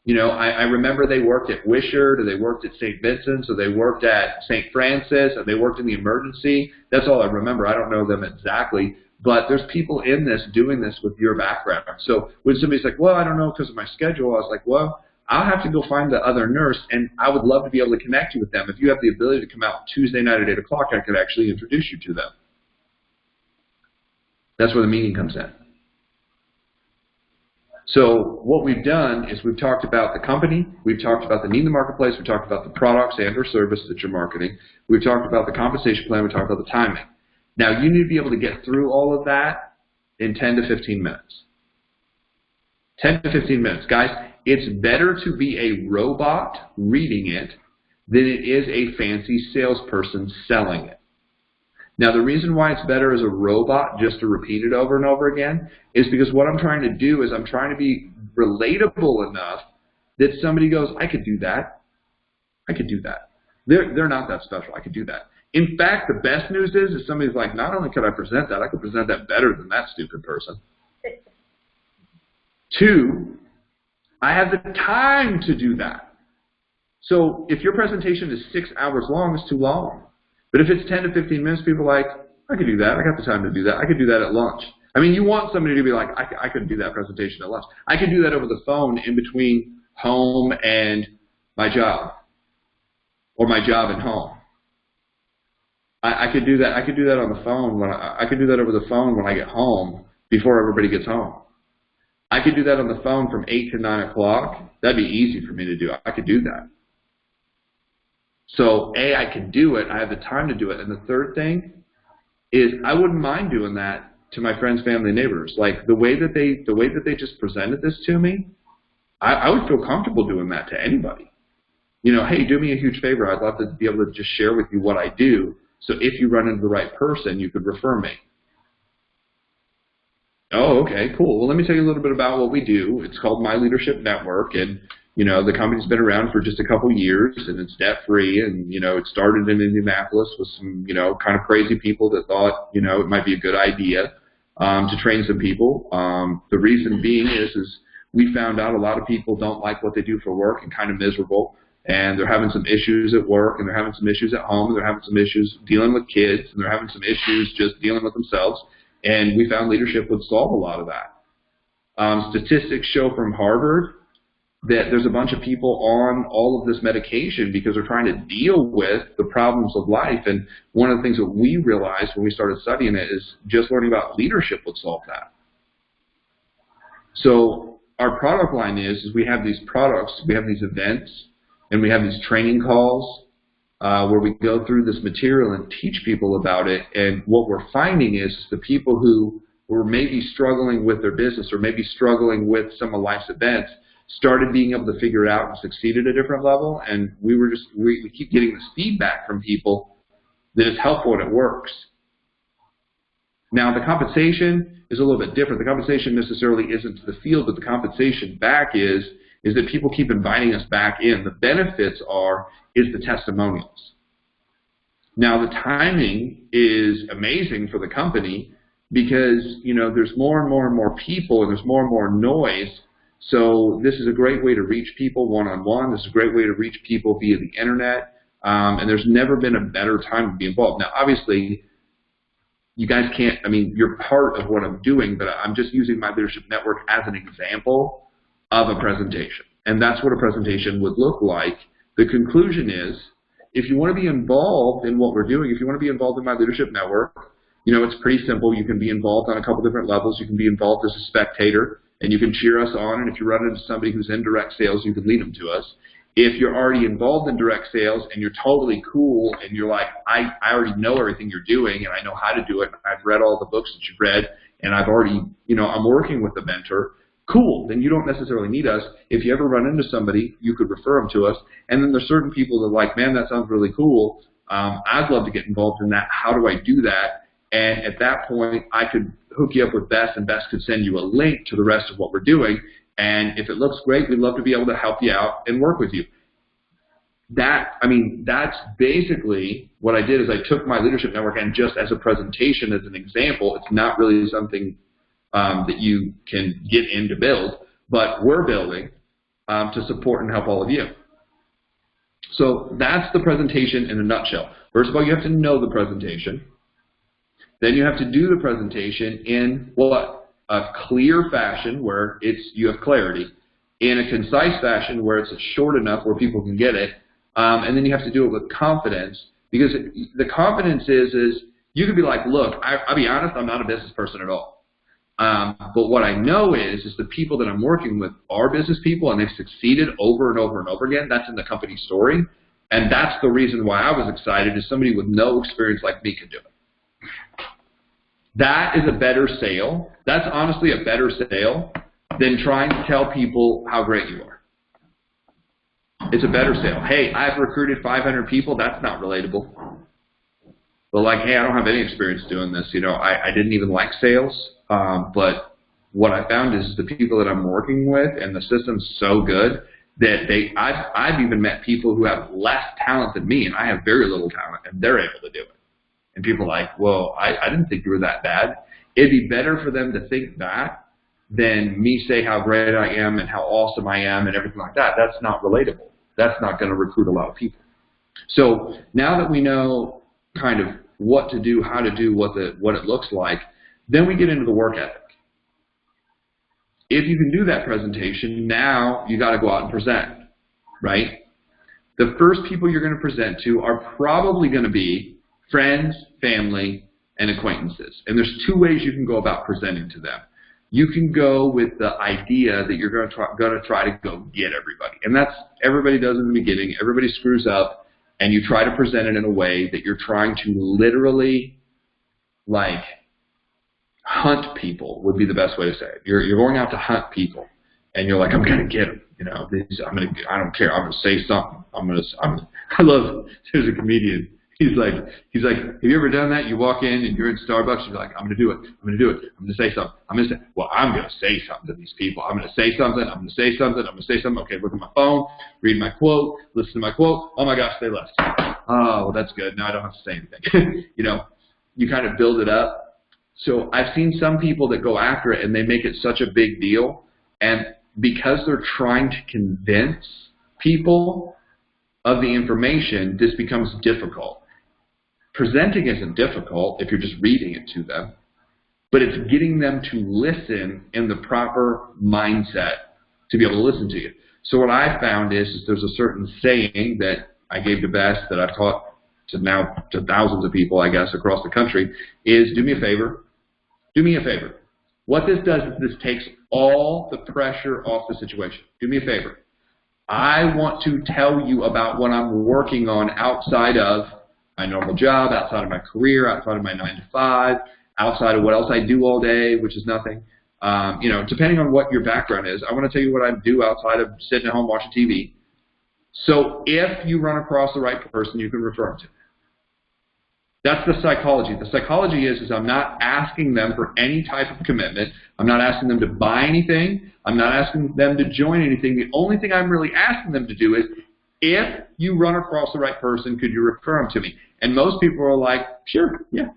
I remember they worked at Wishart, or they worked at St. Vincent's, or they worked at St. Francis, or they worked in the emergency. That's all I remember. I don't know them exactly. But there's people in this doing this with your background. So when somebody's like, well, I don't know because of my schedule, I was like, well, I'll have to go find the other nurse, and I would love to be able to connect you with them. If you have the ability to come out Tuesday night at 8 o'clock, I could actually introduce you to them. That's where the meeting comes in. So what we've done is we've talked about the company, we've talked about the need in the marketplace, we've talked about the products and or service that you're marketing, we've talked about the compensation plan, we've talked about the timing. Now you need to be able to get through all of that in 10 to 15 minutes. 10 to 15 minutes. Guys, it's better to be a robot reading it than it is a fancy salesperson selling it. Now, the reason why it's better as a robot just to repeat it over and over again is because what I'm trying to do is I'm trying to be relatable enough that somebody goes, I could do that. I could do that. They're not that special. I could do that. In fact, the best news is somebody's like, not only could I present that, I could present that better than that stupid person. 2, I have the time to do that. So if your presentation is 6 hours long, it's too long. But if it's 10 to 15 minutes, people are like, I could do that. I got the time to do that. I could do that at lunch. I mean, you want somebody to be like, I could do that presentation at lunch. I could do that over the phone in between home and my job, or my job and home. I could do that. I could do that on the phone. I could do that over the phone when I get home before everybody gets home. I could do that on the phone from 8 to 9 o'clock. That'd be easy for me to do. I could do that. So I can do it. I have the time to do it. And the third thing is I wouldn't mind doing that to my friends, family, and neighbors. Like the way that they just presented this to me, I would feel comfortable doing that to anybody. You know, hey, do me a huge favor. I'd love to be able to just share with you what I do. So if you run into the right person, you could refer me. Oh, okay, cool. Well, let me tell you a little bit about what we do. It's called My Leadership Network, and you know, the company's been around for just a couple years, and it's debt-free, and you know, it started in Indianapolis with some, you know, kind of crazy people that thought, you know, it might be a good idea to train some people. The reason being is we found out a lot of people don't like what they do for work and kind of miserable, and they're having some issues at work, and they're having some issues at home, and they're having some issues dealing with kids, and they're having some issues just dealing with themselves. And we found leadership would solve a lot of that. Statistics show from Harvard that there's a bunch of people on all of this medication because they're trying to deal with the problems of life. And one of the things that we realized when we started studying it is just learning about leadership would solve that. So our product line is we have these products, we have these events, and we have these training calls where we go through this material and teach people about it. And what we're finding is the people who were maybe struggling with their business or maybe struggling with some of life's events started being able to figure it out and succeed at a different level. And we keep getting this feedback from people that it's helpful and it works. Now, the compensation is a little bit different. The compensation necessarily isn't to the field, but the compensation back is that people keep inviting us back in. The benefits is the testimonials. Now, the timing is amazing for the company because, you know, there's more and more and more people and there's more and more noise. So this is a great way to reach people one-on-one. This is a great way to reach people via the internet. And there's never been a better time to be involved. Now, obviously, you guys can't, I mean, you're part of what I'm doing, but I'm just using My Leadership Network as an example of a presentation. And that's what a presentation would look like. The conclusion is, if you want to be involved in what we're doing, if you want to be involved in My Leadership Network, you know, it's pretty simple. You can be involved on a couple different levels. You can be involved as a spectator, and you can cheer us on. And if you run into somebody who's in direct sales, you can lead them to us. If you're already involved in direct sales and you're totally cool and you're like, I already know everything you're doing and I know how to do it, I've read all the books that you've read, and I've already, you know, I'm working with a mentor, cool, then you don't necessarily need us. If you ever run into somebody, you could refer them to us. And then there's certain people that are like, man, that sounds really cool. I'd love to get involved in that. How do I do that? And at that point, I could hook you up with Bess, and Bess could send you a link to the rest of what we're doing. And if it looks great, we'd love to be able to help you out and work with you. That's basically what I did is I took My Leadership Network and just as a presentation, as an example, it's not really something that you can get in to build, but we're building to support and help all of you. So that's the presentation in a nutshell. First of all, you have to know the presentation. Then you have to do the presentation in what? A clear fashion where you have clarity, in a concise fashion where it's short enough where people can get it, and then you have to do it with confidence, because the confidence is you could be like, look, I'll be honest, I'm not a business person at all. But what I know is the people that I'm working with are business people, and they've succeeded over and over and over again. That's in the company story, and that's the reason why I was excited, is somebody with no experience like me could do it. That is a better sale. That's honestly a better sale than trying to tell people how great you are. It's a better sale. Hey, I've recruited 500 people. That's not relatable. But like, hey, I don't have any experience doing this. You know, I didn't even like sales. But what I found is the people that I'm working with, and the system's so good that I've even met people who have less talent than me, and I have very little talent, and they're able to do it. And people are like, well, I didn't think you were that bad. It'd be better for them to think that than me say how great I am and how awesome I am and everything like that. That's not relatable. That's not going to recruit a lot of people. So now that we know kind of what to do, how to do, what it looks like, then we get into the work ethic. If you can do that presentation, now you got to go out and present, right? The first people you're going to present to are probably going to be friends, family, and acquaintances. And there's two ways you can go about presenting to them. You can go with the idea that you're going to try to go get everybody. And that's, everybody does in the beginning. Everybody screws up, and you try to present it in a way that you're trying to literally, like, hunt people would be the best way to say it. You're going out to hunt people, and you're like, I'm going to get them. You know, I don't care. I'm going to say something. I love, there's a comedian. He's like, have you ever done that? You walk in and you're in Starbucks, you're like, I'm going to do it. I'm going to do it. I'm going to say something. I'm going to say something to these people. I'm going to say something. I'm going to say something. I'm going to say something. Okay, look at my phone, read my quote, listen to my quote. Oh my gosh, they left. Oh, well, that's good. Now I don't have to say anything. You know, you kind of build it up. So I've seen some people that go after it and they make it such a big deal. And because they're trying to convince people of the information, this becomes difficult. Presenting isn't difficult if you're just reading it to them, but it's getting them to listen in the proper mindset to be able to listen to you. So what I found is there's a certain saying that I gave to Bess that I've taught to thousands of people, I guess, across the country, is do me a favor. Do me a favor. What this does is this takes all the pressure off the situation. Do me a favor. I want to tell you about what I'm working on outside of my normal job, outside of my career, outside of my 9 to 5, outside of what else I do all day, which is nothing. You know, depending on what your background is, I want to tell you what I do outside of sitting at home watching TV. So if you run across the right person, you can refer them to. That's the psychology. The psychology is I'm not asking them for any type of commitment. I'm not asking them to buy anything. I'm not asking them to join anything. The only thing I'm really asking them to do is, if you run across the right person, could you refer them to me? And most people are like, sure, yeah.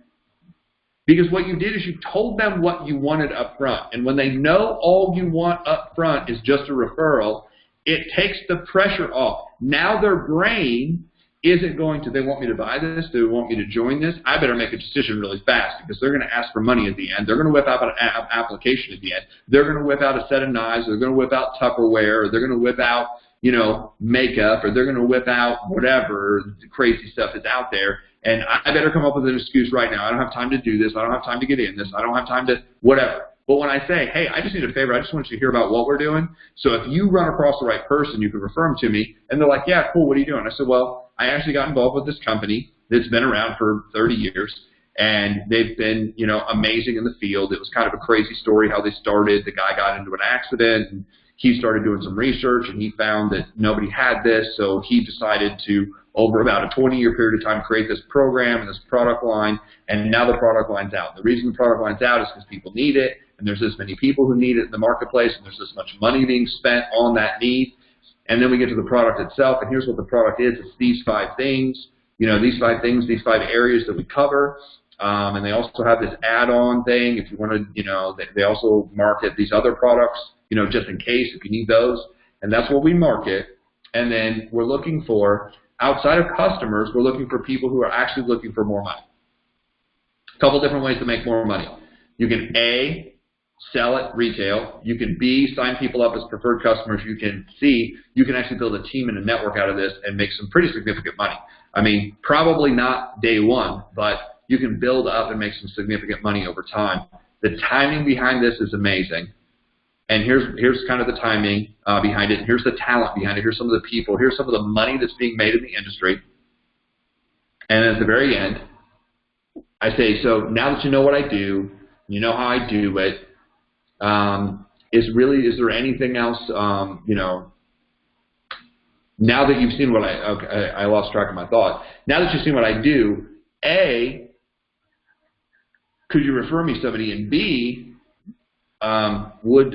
Because what you did is you told them what you wanted up front. And when they know all you want up front is just a referral, it takes the pressure off. Now their brain isn't going to, they want me to buy this, they want me to join this, I better make a decision really fast because they're going to ask for money at the end. They're going to whip out an application at the end. They're going to whip out a set of knives, or they're going to whip out Tupperware, or they're going to whip out, you know, makeup, or they're going to whip out whatever crazy stuff is out there. And I better come up with an excuse right now. I don't have time to do this. I don't have time to get in this. I don't have time to whatever. But when I say, hey, I just need a favor, I just want you to hear about what we're doing. So if you run across the right person, you can refer them to me. And they're like, yeah, cool, what are you doing? I said, well, I actually got involved with this company that's been around for 30 years. And they've been, you know, amazing in the field. It was kind of a crazy story how they started. The guy got into an accident, and he started doing some research, and he found that nobody had this. So he decided to, over about a 20-year period of time, create this program and this product line. And now the product line's out. The reason the product line's out is because people need it. And there's this many people who need it in the marketplace, and there's this much money being spent on that need. And then we get to the product itself, and here's what the product is. It's these 5 things, you know, these 5 things, these 5 areas that we cover. And they also have this add-on thing. If you want to, you know, they also market these other products, you know, just in case if you need those. And that's what we market. And then we're looking for, outside of customers, we're looking for people who are actually looking for more money. A couple different ways to make more money. You can A, sell it retail. You can B, sign people up as preferred customers. You can C, you can actually build a team and a network out of this and make some pretty significant money. I mean, probably not day one, but you can build up and make some significant money over time. The timing behind this is amazing. And here's kind of the timing behind it. Here's the talent behind it. Here's some of the people. Here's some of the money that's being made in the industry. And at the very end, I say, so now that you know what I do, you know how I do it, is there anything else, you know, now that you've seen what I lost track of my thought. Now that you've seen what I do, A, could you refer me somebody? And B, would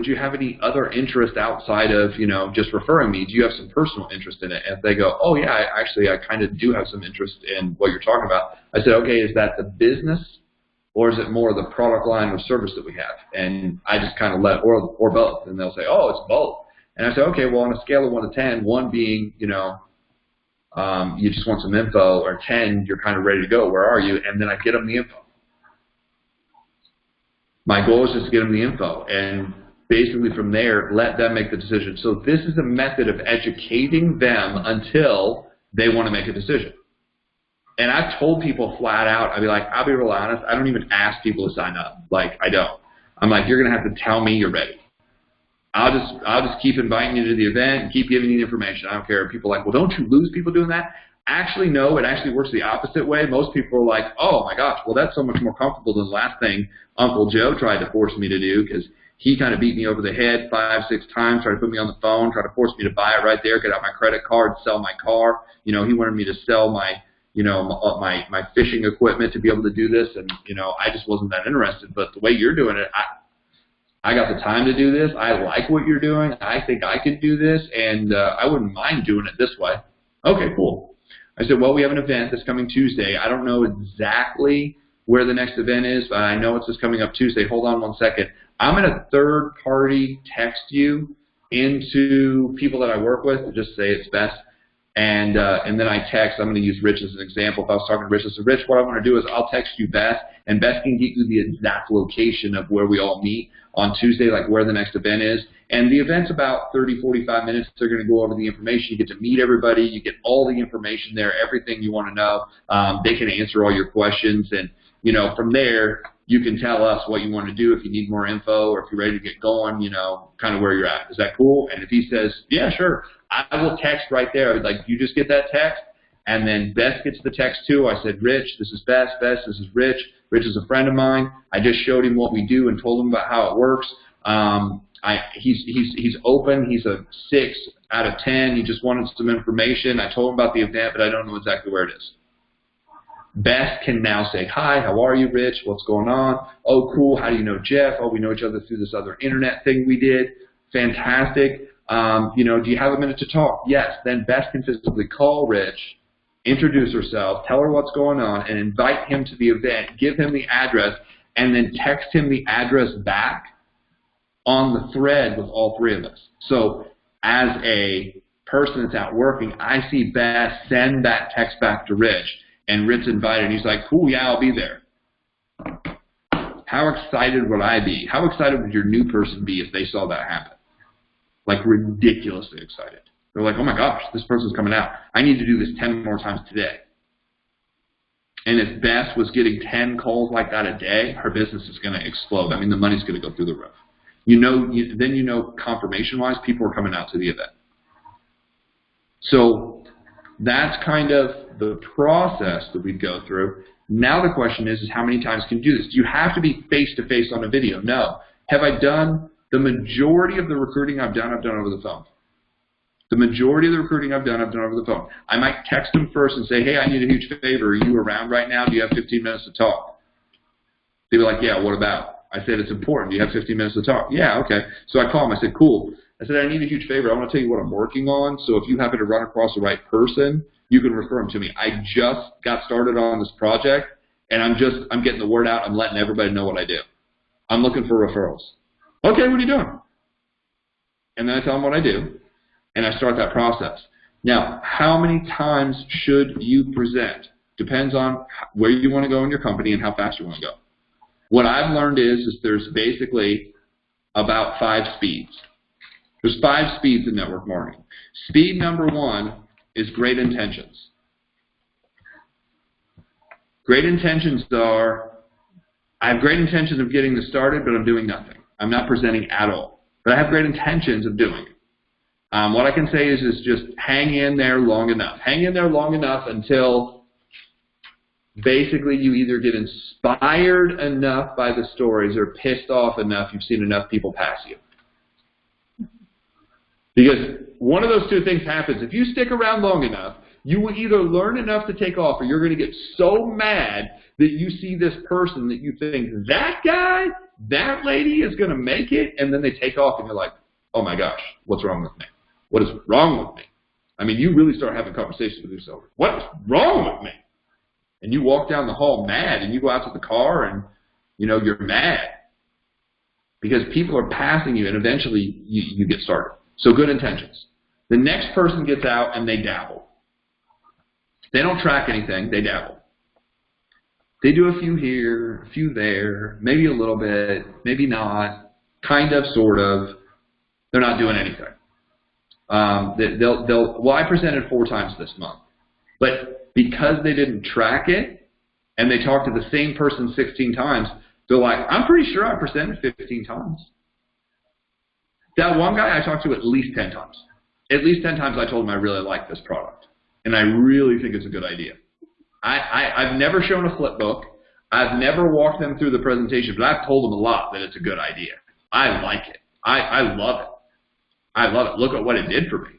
you have any other interest outside of, you know, just referring me? Do you have some personal interest in it? And if they go, oh yeah, I kind of do have some interest in what you're talking about. I said, okay, is that the business, or is it more the product line or service that we have? And I just kind of or both. And they'll say, oh, it's both. And I say, okay, well, on a scale of 1 to 10, 1 being, you know, you just want some info, or 10, you're kind of ready to go. Where are you? And then I get them the info. My goal is just to get them the info. And basically from there, let them make the decision. So this is a method of educating them until they want to make a decision. And I've told people flat out, I'll be real honest, I don't even ask people to sign up. Like, I don't. I'm like, you're going to have to tell me you're ready. I'll just keep inviting you to the event and keep giving you the information. I don't care. People are like, well, don't you lose people doing that? Actually, no, it actually works the opposite way. Most people are like, oh my gosh, well, that's so much more comfortable than the last thing Uncle Joe tried to force me to do, because he kind of beat me over the head 5, 6 times, tried to put me on the phone, tried to force me to buy it right there, get out my credit card, sell my car. He wanted me to sell my fishing equipment to be able to do this, and I just wasn't that interested. But the way you're doing it, I got the time to do this. I like what you're doing. I think I could do this, and I wouldn't mind doing it this way. Okay, cool. I said, well, we have an event this coming Tuesday. I don't know exactly where the next event is, but I know it's this coming up Tuesday. Hold on one second. I'm going to third-party text you into people that I work with. Just say it's Bess. And then I text. I'm going to use Rich as an example. If I was talking to Rich, I said, Rich, what I want to do is I'll text you Bess, and Bess can get you the exact location of where we all meet on Tuesday, like where the next event is. And the event's about 30, 45 minutes. They're going to go over the information. You get to meet everybody. You get all the information there, everything you want to know. They can answer all your questions. And, from there, you can tell us what you want to do if you need more info or if you're ready to get going, kind of where you're at. Is that cool? And if he says, yeah, sure, I will text right there. Like, you just get that text. And then Bess gets the text too. I said, Rich, this is Bess. Bess, this is Rich. Rich is a friend of mine. I just showed him what we do and told him about how it works. He's open. He's a 6 out of 10. He just wanted some information. I told him about the event, but I don't know exactly where it is. Bess can now say, hi, how are you, Rich? What's going on? Oh, cool. How do you know Jeff? Oh, we know each other through this other internet thing we did. Fantastic. Do you have a minute to talk? Yes. Then Bess can physically call Rich, introduce herself, tell her what's going on, and invite him to the event, give him the address, and then text him the address back on the thread with all 3 of us. So as a person that's out working, I see Bess send that text back to Rich, and Rich invited, and he's like, cool, yeah, I'll be there. How excited would I be? How excited would your new person be if they saw that happen? Like, ridiculously excited. They're like, oh my gosh, this person's coming out. I need to do this 10 more times today. And if Bess was getting 10 calls like that a day, her business is going to explode. I mean, the money's going to go through the roof. Then confirmation-wise, people are coming out to the event. So that's kind of the process that we'd go through. Now the question is how many times can you do this? Do you have to be face-to-face on a video? No. Have I done the majority of the recruiting I've done over the phone? The majority of the recruiting I've done over the phone. I might text them first and say, hey, I need a huge favor. Are you around right now? Do you have 15 minutes to talk? They'd be like, yeah, what about? I said, it's important. Do you have 15 minutes to talk? Yeah, okay. So I call them. I said, cool. I said, I need a huge favor. I want to tell you what I'm working on. So if you happen to run across the right person, you can refer them to me. I just got started on this project, and I'm getting the word out. I'm letting everybody know what I do. I'm looking for referrals. Okay, what are you doing? And then I tell them what I do, and I start that process. Now, how many times should you present? Depends on where you want to go in your company and how fast you want to go. What I've learned is there's basically about 5 speeds. There's 5 speeds in network marketing. Speed number 1 is great intentions. Great intentions are, I have great intentions of getting this started, but I'm doing nothing. I'm not presenting at all. But I have great intentions of doing it. What I can say is just hang in there long enough. Hang in there long enough until basically you either get inspired enough by the stories or pissed off enough you've seen enough people pass you. Because one of those 2 things happens. If you stick around long enough, you will either learn enough to take off or you're going to get so mad that you see this person that you think, that guy, that lady is going to make it, and then they take off and you're like, oh my gosh, what's wrong with me? What is wrong with me? I mean, you really start having conversations with yourself. What's wrong with me? And you walk down the hall mad, and you go out to the car, and you're mad because people are passing you, and eventually you get started. So good intentions. The next person gets out, and they dabble. They don't track anything. They dabble. They do a few here, a few there, maybe a little bit, maybe not. kind of, sort of. They're not doing anything. Well, I presented 4 times this month, but because they didn't track it and they talked to the same person 16 times, they're like, I'm pretty sure I presented 15 times. That one guy I talked to at least 10 times. At least 10 times I told him I really like this product, and I really think it's a good idea. I've never shown a flip book. I've never walked them through the presentation, but I've told them a lot that it's a good idea. I like it. I love it. I love it. Look at what it did for me.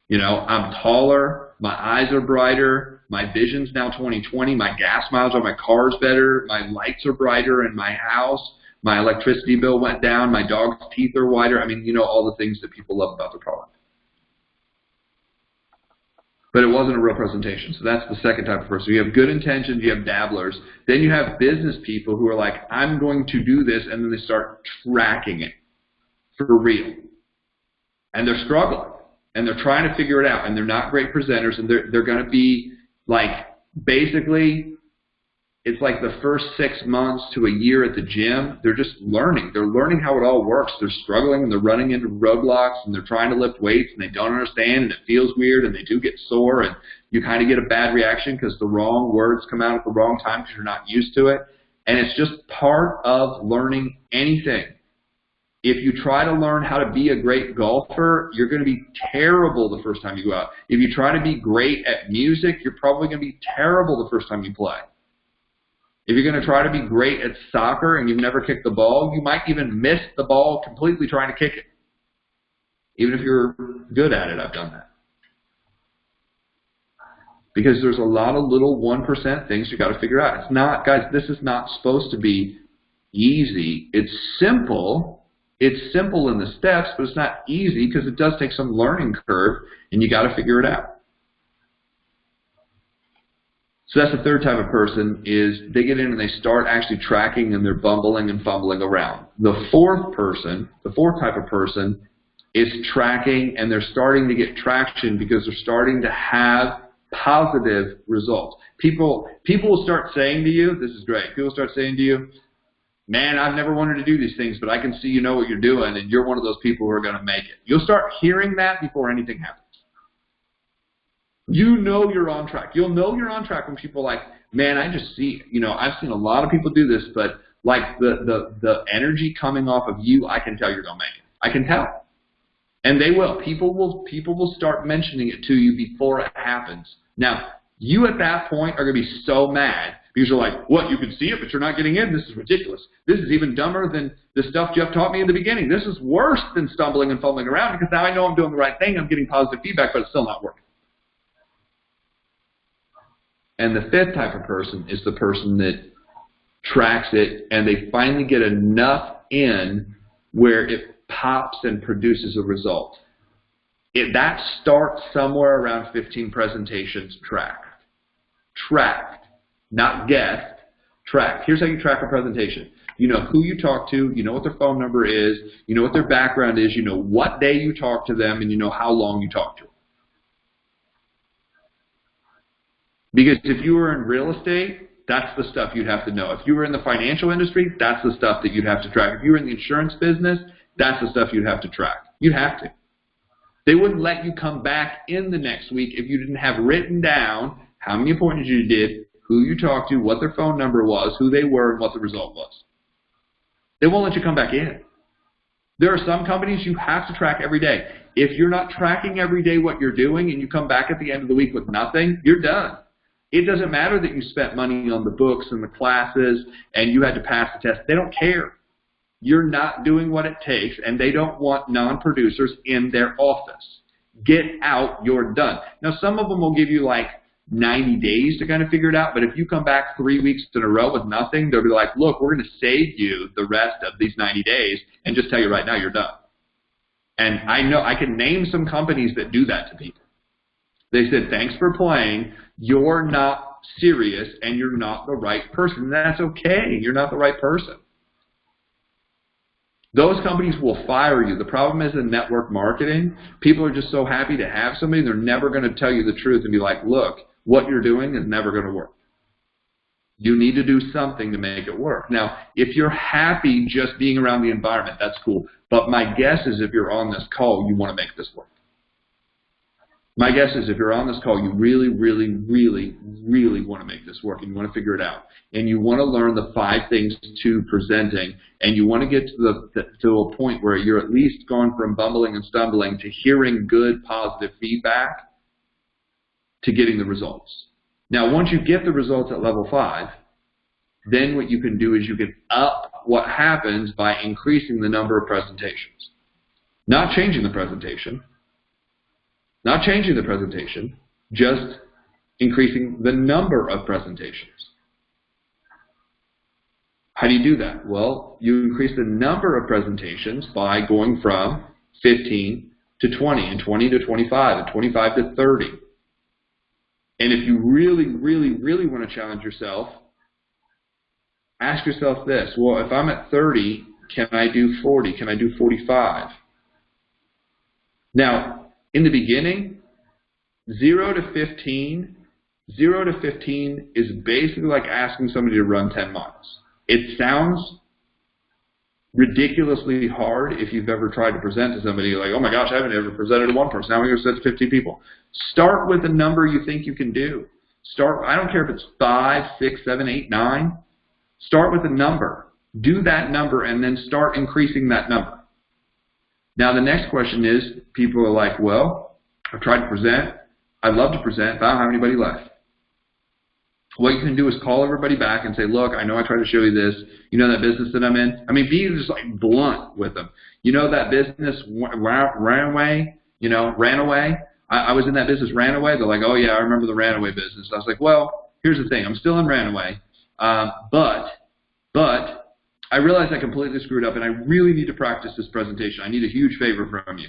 You know, I'm taller. My eyes are brighter. My vision's now 20/20. My gas miles on my car's better. My lights are brighter in my house. My electricity bill went down. My dog's teeth are whiter. I mean, you know, all the things that people love about the product. But it wasn't a real presentation. So that's the second type of person. You have good intentions. You have dabblers. Then you have business people who are like, I'm going to do this, and then they start tracking it for real. And they're struggling. And they're trying to figure it out. And they're not great presenters. And they're going to be like, basically, it's like the first 6 months to a year at the gym, they're just learning. They're learning how it all works. They're struggling, and they're running into roadblocks, and they're trying to lift weights, and they don't understand, and it feels weird, and they do get sore, and you kind of get a bad reaction because the wrong words come out at the wrong time because you're not used to it. And it's just part of learning anything. If you try to learn how to be a great golfer, you're going to be terrible the first time you go out. If you try to be great at music, you're probably going to be terrible the first time you play. If you're going to try to be great at soccer and you've never kicked the ball, you might even miss the ball completely trying to kick it. Even if you're good at it, I've done that. Because there's a lot of little 1% things you've got to figure out. It's not, guys, this is not supposed to be easy. It's simple. It's simple in the steps, but it's not easy because it does take some learning curve, and you got to figure it out. So that's the third type of person, is they get in and they start actually tracking, and they're bumbling and fumbling around. The fourth type of person is tracking, and they're starting to get traction because they're starting to have positive results. People will start saying to you, this is great, people start saying to you, man, I've never wanted to do these things, but I can see you know what you're doing, and you're one of those people who are going to make it. You'll start hearing that before anything happens. You know you're on track. You'll know you're on track when people are like, man, I just see, you know, I've seen a lot of people do this, but like the energy coming off of you, I can tell you're going to make it. I can tell. And they will. People will start mentioning it to you before it happens. Now, you at that point are going to be so mad because you're like, what, you can see it, but you're not getting in? This is ridiculous. This is even dumber than the stuff Jeff taught me in the beginning. This is worse than stumbling and fumbling around because now I know I'm doing the right thing. I'm getting positive feedback, but it's still not working. And the fifth type of person is the person that tracks it, and they finally get enough in where it pops and produces a result. That starts somewhere around 15 presentations tracked. Tracked, not guessed, tracked. Here's how you track a presentation. You know who you talk to, you know what their phone number is, you know what their background is, you know what day you talk to them, and you know how long you talk to them. Because if you were in real estate, that's the stuff you'd have to know. If you were in the financial industry, that's the stuff that you'd have to track. If you were in the insurance business, that's the stuff you'd have to track. You'd have to. They wouldn't let you come back in the next week if you didn't have written down how many appointments you did, who you talked to, what their phone number was, who they were, and what the result was. They won't let you come back in. There are some companies you have to track every day. If you're not tracking every day what you're doing and you come back at the end of the week with nothing, you're done. It doesn't matter that you spent money on the books and the classes and you had to pass the test. They don't care. You're not doing what it takes, and they don't want non-producers in their office. Get out, you're done. Now, some of them will give you like 90 days to kind of figure it out, but if you come back 3 weeks in a row with nothing, they'll be like, look, we're going to save you the rest of these 90 days and just tell you right now you're done. And I know I can name some companies that do that to people. They said, thanks for playing. You're not serious, and you're not the right person. And that's okay. You're not the right person. Those companies will fire you. The problem is in network marketing, people are just so happy to have somebody, they're never going to tell you the truth and be like, look, what you're doing is never going to work. You need to do something to make it work. Now, if you're happy just being around the environment, that's cool. But my guess is if you're on this call, you want to make this work. My guess is if you're on this call, you really, really, really, really want to make this work, and you want to figure it out. And you want to learn the 5 things to presenting, and you want to get to a point where you're at least gone from bumbling and stumbling to hearing good, positive feedback to getting the results. Now, once you get the results at level 5, then what you can do is you can up what happens by increasing the number of presentations. Not changing the presentation. Not changing the presentation, just increasing the number of presentations. How do you do that? Well, you increase the number of presentations by going from 15 to 20, and 20 to 25, and 25 to 30. And if you really, really, really want to challenge yourself, ask yourself this. Well, if I'm at 30, can I do 40? Can I do 45? Now, in the beginning, 0 to 15 is basically like asking somebody to run 10 miles. It sounds ridiculously hard if you've ever tried to present to somebody like, oh my gosh, I haven't ever presented to one person. Now we're going to present to 50 people. Start with a number you think you can do. I don't care if it's 5, 6, 7, 8, 9. Start with a number. Do that number and then start increasing that number. Now the next question is, people are like, well, I've tried to present. I'd love to present, but I don't have anybody left. What you can do is call everybody back and say, look, I know I tried to show you this. You know that business that I'm in? I mean, be just like blunt with them. You know that business ran away? You know, ran away? I was in that business, ran away? They're like, oh yeah, I remember the ran away business. I was like, well, here's the thing. I'm still in ran away. But I realize I completely screwed up and I really need to practice this presentation. I need a huge favor from you.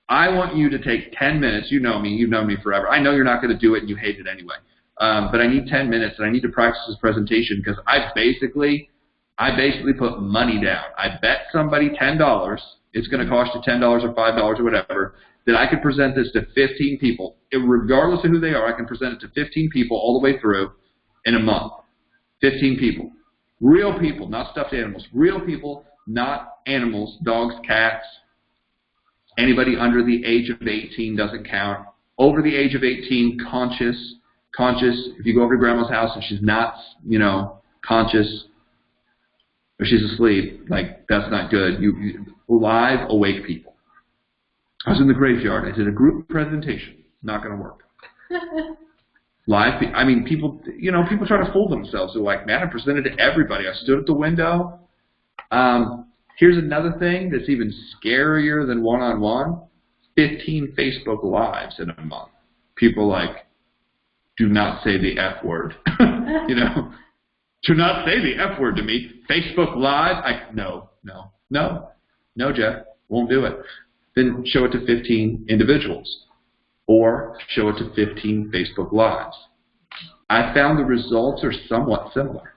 I want you to take 10 minutes. You know me. You've known me forever. I know you're not going to do it and you hate it anyway. But I need 10 minutes and I need to practice this presentation because I basically put money down. I bet somebody $10. It's going to cost you $10 or $5 or whatever, that I could present this to 15 people. Regardless of who they are, I can present it to 15 people all the way through in a month. 15 people. Real people, not stuffed animals. Real people, not animals, dogs, cats. Anybody under the age of 18 doesn't count. Over the age of 18, conscious. If you go over to grandma's house and she's not, you know, conscious, or she's asleep, like, that's not good. Live, awake people. I was in the graveyard. I did a group presentation. Not going to work. Live, I mean, people, you know, people try to fool themselves. They're like, man, I presented to everybody. I stood at the window. Here's another thing that's even scarier than one-on-one. 15 Facebook Lives in a month. People like, do not say the F word. You know, do not say the F word to me. Facebook Live, no, Jeff, won't do it. Then show it to 15 individuals. Or show it to 15 Facebook Lives. I found the results are somewhat similar.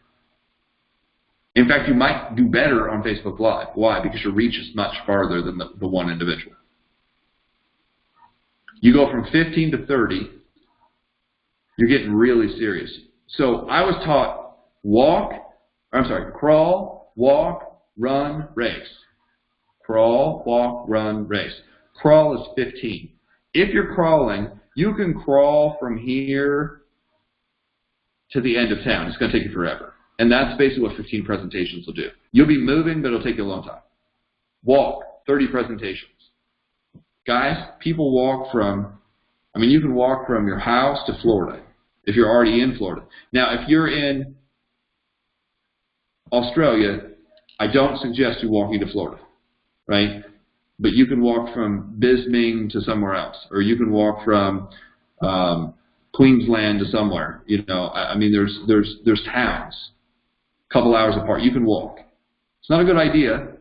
In fact, you might do better on Facebook Live. Why? Because your reach is much farther than the one individual. You go from 15 to 30, you're getting really serious. So I was taught crawl, walk, run, race. Crawl, walk, run, race. Crawl is 15. If you're crawling, you can crawl from here to the end of town. It's going to take you forever. And that's basically what 15 presentations will do. You'll be moving, but it'll take you a long time. Walk, 30 presentations. Guys, people walk from, I mean, you can walk from your house to Florida if you're already in Florida. Now, if you're in Australia, I don't suggest you walking to Florida, right? But you can walk from Bisming to somewhere else, or you can walk from Queensland to somewhere. You know, I mean, there's towns, a couple hours apart. You can walk. It's not a good idea.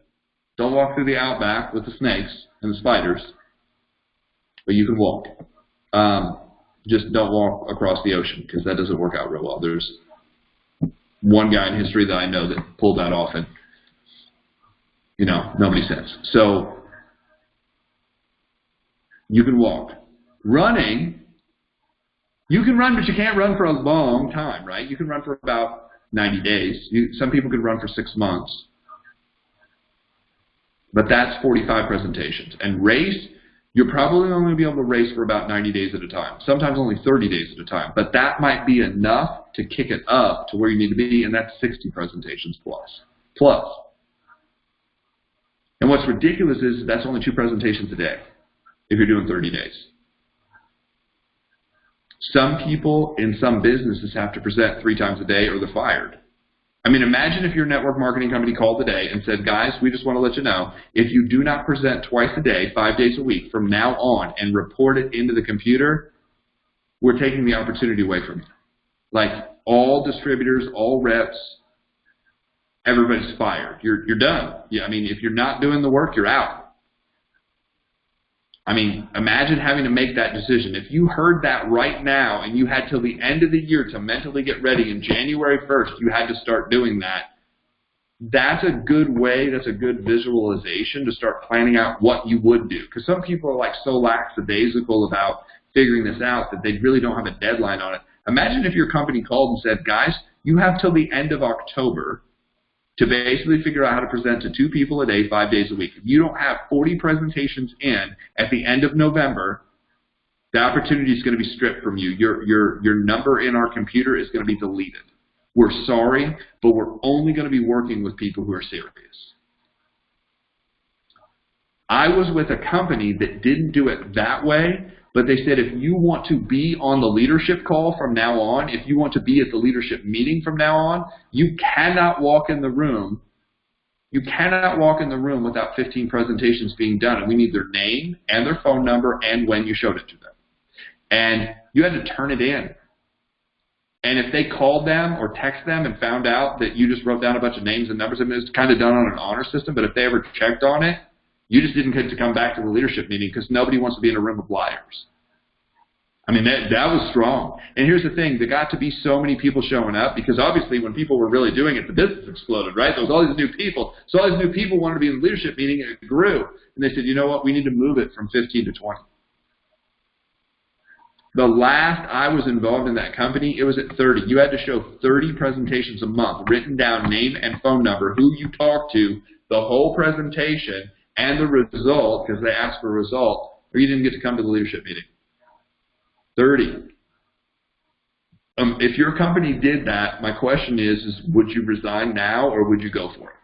Don't walk through the outback with the snakes and the spiders, but you can walk. Just don't walk across the ocean because that doesn't work out real well. There's one guy in history that I know that pulled that off, and you know, nobody says. So you can walk. Running, you can run, but you can't run for a long time, right? You can run for about 90 days. Some people could run for 6 months. But that's 45 presentations. And race, you're probably only going to be able to race for about 90 days at a time, sometimes only 30 days at a time. But that might be enough to kick it up to where you need to be, and that's 60 presentations plus. And what's ridiculous is that's only 2 presentations a day if you're doing 30 days. Some people in some businesses have to present 3 times a day or they're fired. I mean, imagine if your network marketing company called today and said, guys, we just want to let you know, if you do not present twice a day, 5 days a week from now on and report it into the computer, we're taking the opportunity away from you. Like all distributors, all reps, everybody's fired. You're done. Yeah, I mean, if you're not doing the work, you're out. I mean, imagine having to make that decision. If you heard that right now and you had till the end of the year to mentally get ready, and January 1st you had to start doing that, that's a good way, that's a good visualization to start planning out what you would do. Because some people are like so lackadaisical about figuring this out that they really don't have a deadline on it. Imagine if your company called and said, guys, you have till the end of October to basically figure out how to present to 2 people a day, 5 days a week. If you don't have 40 presentations in at the end of November, the opportunity is going to be stripped from you. Your number in our computer is going to be deleted. We're sorry, but we're only going to be working with people who are serious. I was with a company that didn't do it that way, but they said if you want to be on the leadership call from now on, if you want to be at the leadership meeting from now on, you cannot walk in the room. You cannot walk in the room without 15 presentations being done. And we need their name and their phone number and when you showed it to them. And you had to turn it in. And if they called them or text them and found out that you just wrote down a bunch of names and numbers, I mean, it's kind of done on an honor system, but if they ever checked on it, you just didn't get to come back to the leadership meeting because nobody wants to be in a room of liars. I mean, that was strong. And here's the thing. There got to be so many people showing up because obviously when people were really doing it, the business exploded, right? There was all these new people. So all these new people wanted to be in the leadership meeting, and it grew. And they said, you know what? We need to move it from 15 to 20. The last I was involved in that company, it was at 30. You had to show 30 presentations a month, written down name and phone number, who you talked to, the whole presentation, and the result, because they asked for a result, or you didn't get to come to the leadership meeting. 30. If your company did that, my question is would you resign now or would you go for it?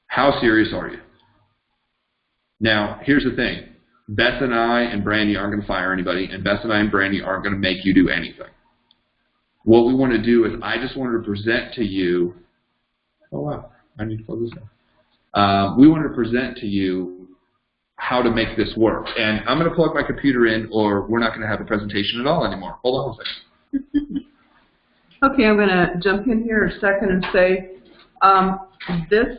How serious are you? Now, here's the thing. Bess and I and Brandy aren't going to fire anybody, and Bess and I and Brandy aren't going to make you do anything. What we want to do is I just wanted to present to you, oh wow, I need to close this down. We wanted to present to you how to make this work. And I'm going to plug my computer in or we're not going to have a presentation at all anymore. Hold on a second. Okay, I'm going to jump in here a second and say this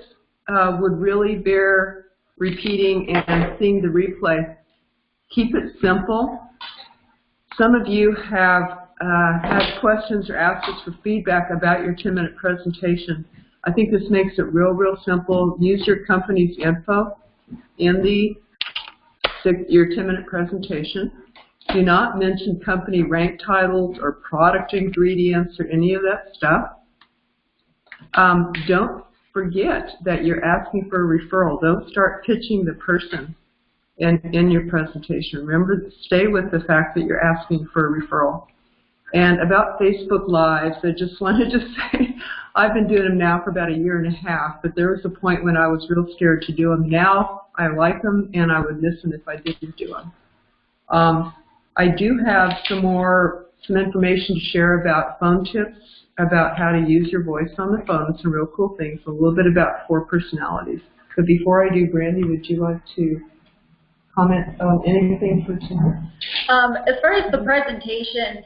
would really bear repeating and seeing the replay. Keep it simple. Some of you have had questions or asked us for feedback about your 10-minute presentation. I think this makes it real simple. Use your company's info in your 10-minute presentation. Do not mention company rank titles or product ingredients or any of that stuff. Don't forget that you're asking for a referral. Don't start pitching the person in your presentation. Remember, stay with the fact that you're asking for a referral. And about Facebook Lives, I just wanted to say, I've been doing them now for about 1.5 years, but there was a point when I was real scared to do them. Now I like them, and I would listen if I didn't do them. I do have some information to share about phone tips, about how to use your voice on the phone, some real cool things, a little bit about 4 personalities. But before I do, Brandy, would you like to comment on anything for tonight? As far as the presentation,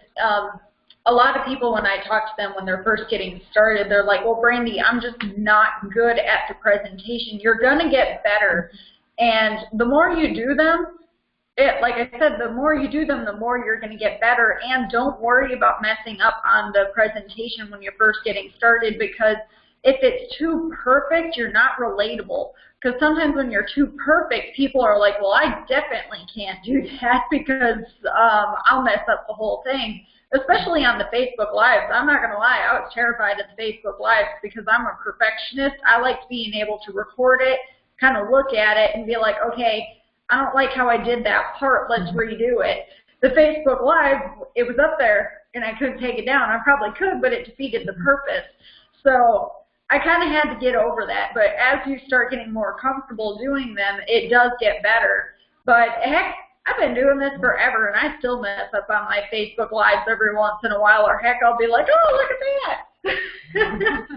a lot of people, when I talk to them when they're first getting started, they're like, well, Brandy, I'm just not good at the presentation. You're going to get better. And the more you do them, like I said, the more you do them, the more you're going to get better. And don't worry about messing up on the presentation when you're first getting started, because if it's too perfect, you're not relatable. Because sometimes when you're too perfect, people are like, well, I definitely can't do that because I'll mess up the whole thing, especially on the Facebook Lives. I'm not going to lie, I was terrified of the Facebook Lives because I'm a perfectionist. I liked being able to record it, kind of look at it, and be like, okay, I don't like how I did that part, let's redo it. The Facebook Live, it was up there, and I couldn't take it down. I probably could, but it defeated the purpose. So I kind of had to get over that, but as you start getting more comfortable doing them, it does get better. But heck, I've been doing this forever, and I still mess up on my Facebook Lives every once in a while, or heck, I'll be like, oh, look at that.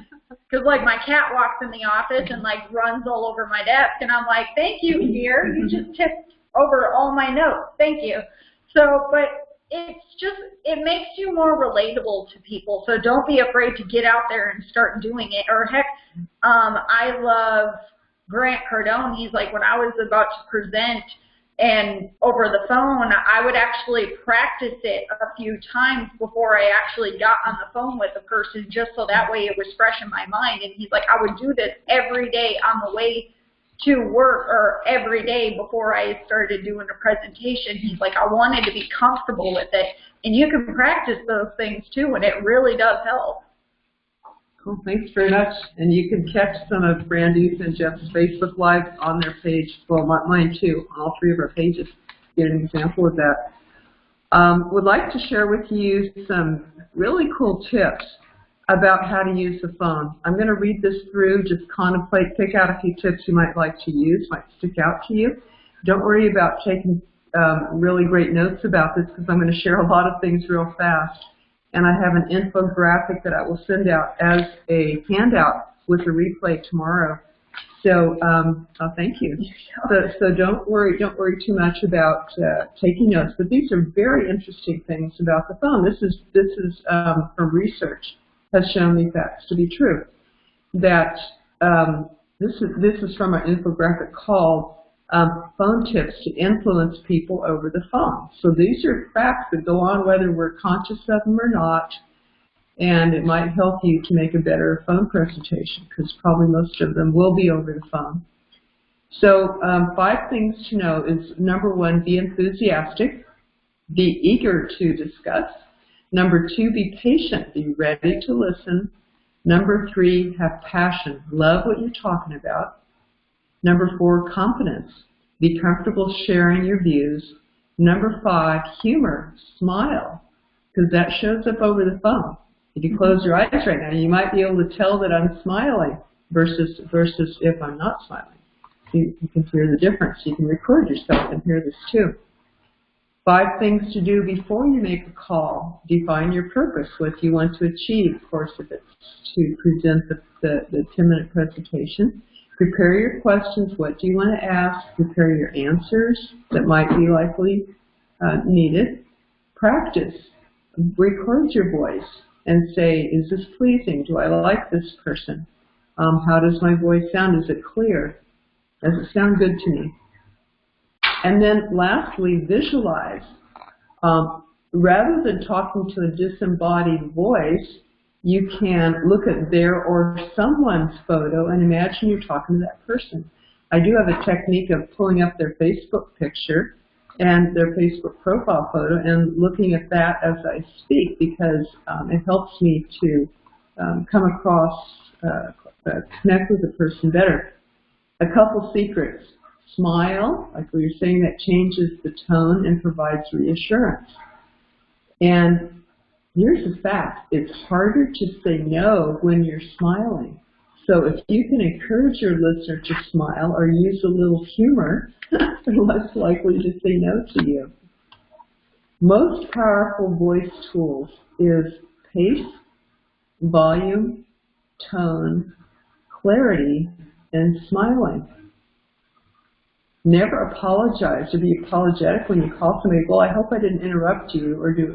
Because, like, my cat walks in the office and, like, runs all over my desk, and I'm like, thank you, dear. You just tipped over all my notes. Thank you. So, but it's just, it makes you more relatable to people. So don't be afraid to get out there and start doing it. Or heck, I love Grant Cardone. He's like, when I was about to present and over the phone, I would actually practice it a few times before I actually got on the phone with the person, just so that way it was fresh in my mind. And he's like, I would do this every day on the way to work or every day before I started doing a presentation. He's like, I wanted to be comfortable with it. And you can practice those things too, and it really does help. Cool, thanks very much. And you can catch some of Brandy's and Jeff's Facebook Lives on their page. Well, mine too, on all three of our pages. Get an example of that. Would like to share with you some really cool tips about how to use the phone. I'm going to read this through, just contemplate, pick out a few tips you might like to use, might stick out to you. Don't worry about taking really great notes about this because I'm going to share a lot of things real fast. And I have an infographic that I will send out as a handout with a replay tomorrow. So thank you. So don't worry too much about taking notes. But these are very interesting things about the phone. This is from research has shown these facts to be true. That this is from an infographic called Phone Tips to Influence People Over the Phone. So these are facts that go on whether we're conscious of them or not, and it might help you to make a better phone presentation because probably most of them will be over the phone. So 5 things to know is, number 1, be enthusiastic, be eager to discuss. Number 2, be patient, be ready to listen. Number 3, have passion, love what you're talking about. Number 4, confidence, be comfortable sharing your views. Number 5, humor, smile, because that shows up over the phone. If you close your eyes right now, you might be able to tell that I'm smiling versus if I'm not smiling. You can hear the difference. You can record yourself and hear this too. 5 things to do before you make a call. Define your purpose, what you want to achieve. Of course, if it's to present the 10-minute presentation. Prepare your questions. What do you want to ask? Prepare your answers that might be likely needed. Practice. Record your voice and say, is this pleasing? Do I like this person? How does my voice sound? Is it clear? Does it sound good to me? And then lastly, visualize. Rather than talking to a disembodied voice, you can look at their or someone's photo and imagine you're talking to that person. I do have a technique of pulling up their Facebook picture and their Facebook profile photo and looking at that as I speak because it helps me to come across, connect with the person better. A couple secrets. Smile, like we were saying, that changes the tone and provides reassurance. And here's the fact, it's harder to say no when you're smiling. So if you can encourage your listener to smile or use a little humor, they're less likely to say no to you. Most powerful voice tools is pace, volume, tone, clarity, and smiling. Never apologize or be apologetic when you call somebody. Well, I hope I didn't interrupt you, or do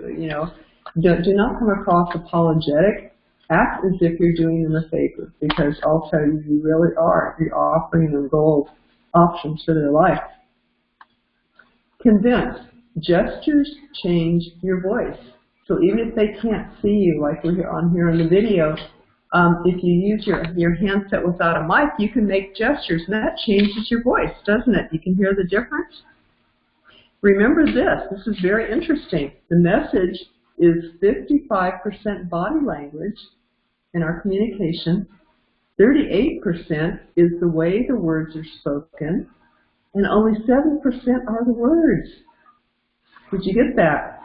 not come across apologetic. Act as if you're doing them a favor, because I'll tell you, you really are. You're offering them gold options for their life. Convince. Gestures change your voice. So even if they can't see you, like we're on here in the video, If you use your handset without a mic, you can make gestures, and that changes your voice, doesn't it? You can hear the difference. Remember this. This is very interesting. The message is 55% body language in our communication. 38% is the way the words are spoken, and only 7% are the words. Did you get that?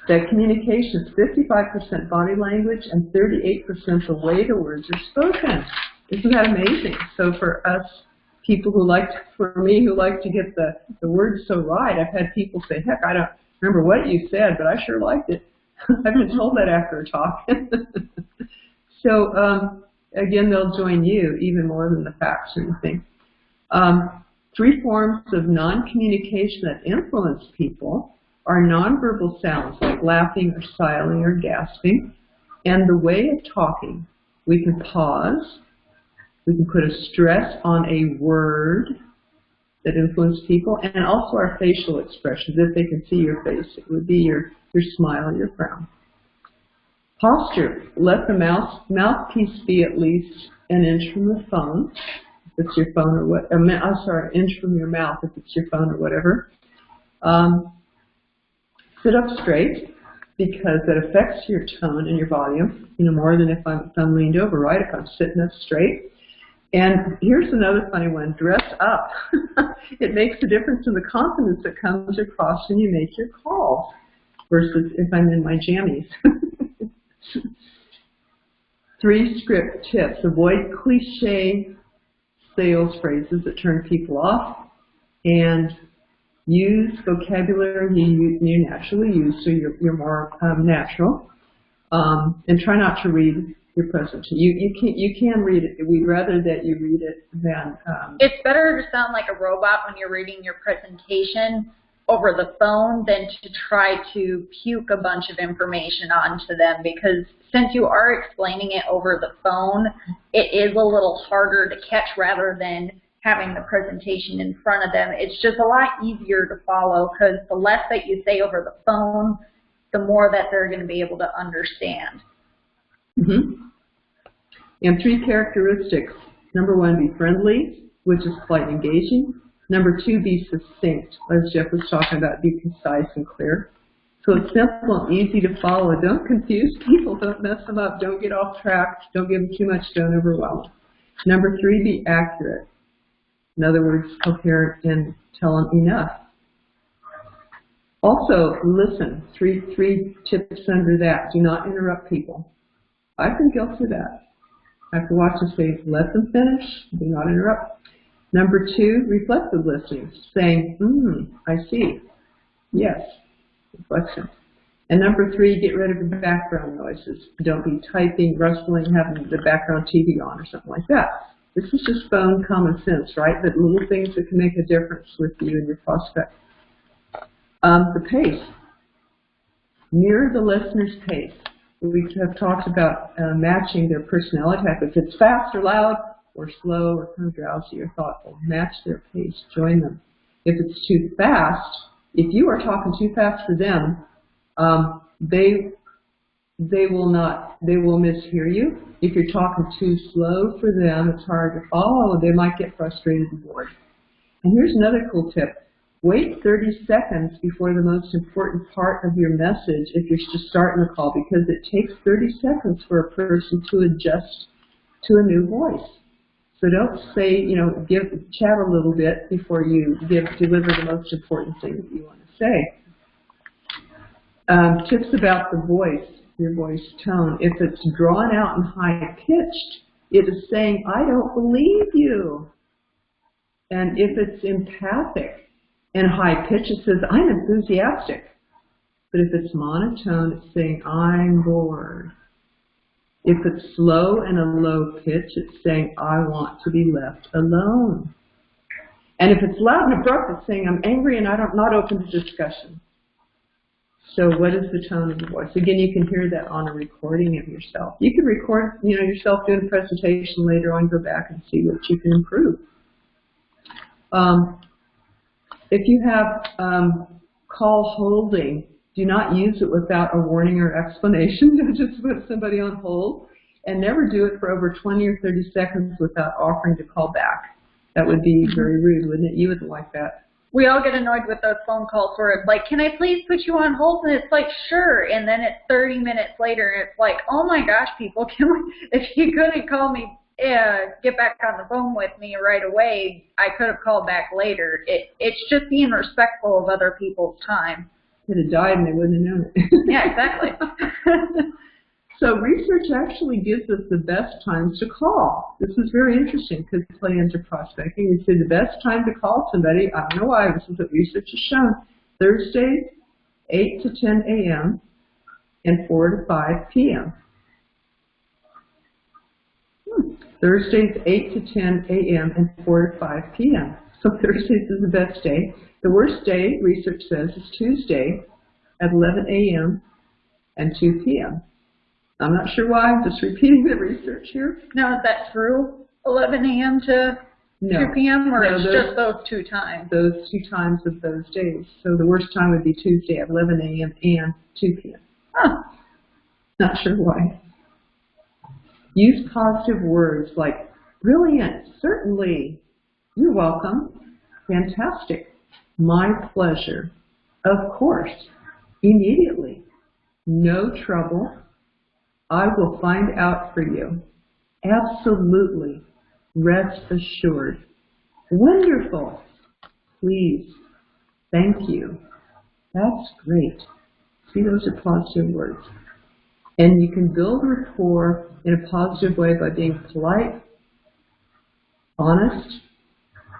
That communication is 55% body language and 38% the way the words are spoken. Isn't that amazing? So for us people who like, for me who like to get the words so right, I've had people say, heck, I don't remember what you said, but I sure liked it. I've been told that after a talk. So again, they'll join you even more than the facts or anything. 3 forms of non-communication that influence people are nonverbal sounds like laughing or sighing or gasping, and the way of talking. We can pause. We can put a stress on a word that influences people, and also our facial expressions. If they can see your face, it would be your smile or your frown. Posture. Let the mouthpiece be at least an inch from the phone, if it's your phone or what. An inch from your mouth if it's your phone or whatever. Sit up straight, because that affects your tone and your volume, more than if I'm leaned over, right? If I'm sitting up straight. And here's another funny one, dress up. It makes a difference in the confidence that comes across when you make your calls versus if I'm in my jammies. 3 script tips. Avoid cliche sales phrases that turn people off, and use vocabulary you naturally use, so you're more natural. And try not to read your presentation. You can read it. We'd rather that you read it than... It's better to sound like a robot when you're reading your presentation over the phone than to try to puke a bunch of information onto them, because since you are explaining it over the phone, it is a little harder to catch rather than having the presentation in front of them. It's just a lot easier to follow, because the less that you say over the phone, the more that they're going to be able to understand. Mm-hmm. And 3 characteristics. Number 1, be friendly, which is polite and engaging. Number 2, be succinct. As Jeff was talking about, be concise and clear. So it's simple and easy to follow. Don't confuse people. Don't mess them up. Don't get off track. Don't give them too much. Don't overwhelm them. Number 3, be accurate. In other words, coherent and tell them enough. Also, listen. 3 tips under that. Do not interrupt people. I've been guilty of that. I have to watch and say, let them finish. Do not interrupt. Number 2, reflective listening. Saying, I see. Yes. Reflection. And number 3, get rid of the background noises. Don't be typing, rustling, having the background TV on or something like that. This is just phone common sense, right? That little things that can make a difference with you and your prospect. The pace. Mirror the listener's pace. We have talked about matching their personality type. If it's fast or loud or slow or kind of drowsy or thoughtful, match their pace. Join them. If it's too fast, if you are talking too fast for them, they will mishear you. If you're talking too slow for them, it's hard to follow. They might get frustrated and bored. And here's another cool tip. Wait 30 seconds before the most important part of your message if you're just starting a call, because it takes 30 seconds for a person to adjust to a new voice. So don't say, chat a little bit before you deliver the most important thing that you want to say. Tips about the voice, your voice tone. If it's drawn out and high-pitched, it is saying, I don't believe you. And if it's empathic and high-pitched, it says, I'm enthusiastic. But if it's monotone, it's saying, I'm bored. If it's slow and a low pitch, it's saying, I want to be left alone. And if it's loud and abrupt, it's saying, I'm angry and I'm not open to discussion. So what is the tone of the voice? Again, you can hear that on a recording of yourself. You can record yourself doing a presentation later on, go back and see what you can improve. If you have call holding, do not use it without a warning or explanation. Don't just put somebody on hold. and never do it for over 20 or 30 seconds without offering to call back. That would be very rude, wouldn't it? You wouldn't like that. We all get annoyed with those phone calls where it's like, can I please put you on hold? And it's like, sure. And then it's 30 minutes later, and it's like, oh my gosh, people, if you couldn't call me, get back on the phone with me right away, I could have called back later. It's just being respectful of other people's time. Could have died and they wouldn't have known it. Yeah, exactly. So research actually gives us the best times to call. This is very interesting because it's play into prospecting. You say the best time to call somebody, I don't know why, this is what research has shown, Thursdays, 8 to 10 a.m. and 4 to 5 p.m. Thursdays, 8 to 10 a.m. and 4 to 5 p.m. So Thursdays is the best day. The worst day, research says, is Tuesday at 11 a.m. and 2 p.m. I'm not sure why. I'm just repeating the research here. Now, is that true? 11 a.m. to 2 p.m. or it's just those two times? Those two times of those days. So the worst time would be Tuesday at 11 a.m. and 2 p.m. Huh. Not sure why. Use positive words like brilliant, certainly, you're welcome, fantastic, my pleasure, of course, immediately, no trouble, I will find out for you, absolutely, rest assured, wonderful, please, thank you, that's great. See, those are positive words. And you can build rapport in a positive way by being polite, honest,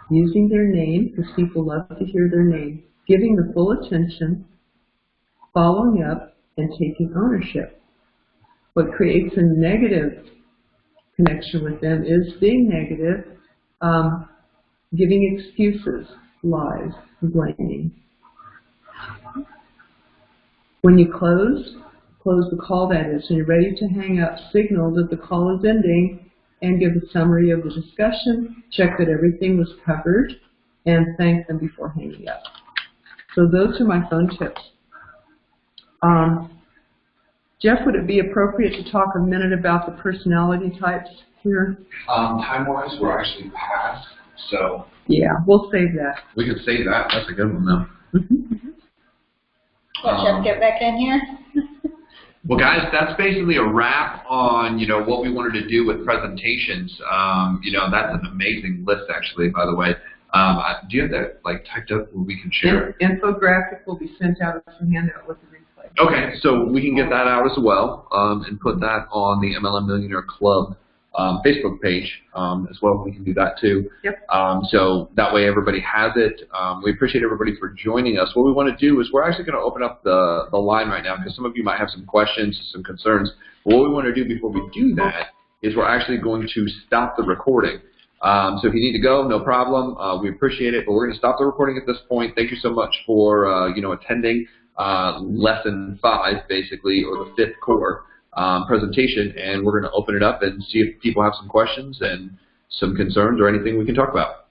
using their name, because people love to hear their name, giving the full attention, following up, and taking ownership. What creates a negative connection with them is being negative, giving excuses, lies, blaming. When you close the call, that is, when you're ready to hang up, signal that the call is ending and give a summary of the discussion, check that everything was covered, and thank them before hanging up. So those are my phone tips. Jeff, would it be appropriate to talk a minute about the personality types here? Time-wise, we're actually past, so... Yeah, we'll save that. We can save that. That's a good one, though. Let's just get back in here. Well, guys, that's basically a wrap on, what we wanted to do with presentations. That's an amazing list, actually, by the way. Do you have that, typed up where we can share? Infographic will be sent out as a handout with the replay. Okay, so we can get that out as well and put that on the MLM Millionaire Club Facebook page as well. We can do that, too. Yep. So that way everybody has it. We appreciate everybody for joining us. What we want to do is we're actually going to open up the line right now because some of you might have some questions, some concerns. But what we want to do before we do that is we're actually going to stop the recording. So if you need to go, no problem. We appreciate it, but we're going to stop the recording at this point. Thank you so much for attending lesson 5, basically, or the 5th core presentation, and we're going to open it up and see if people have some questions and some concerns or anything we can talk about.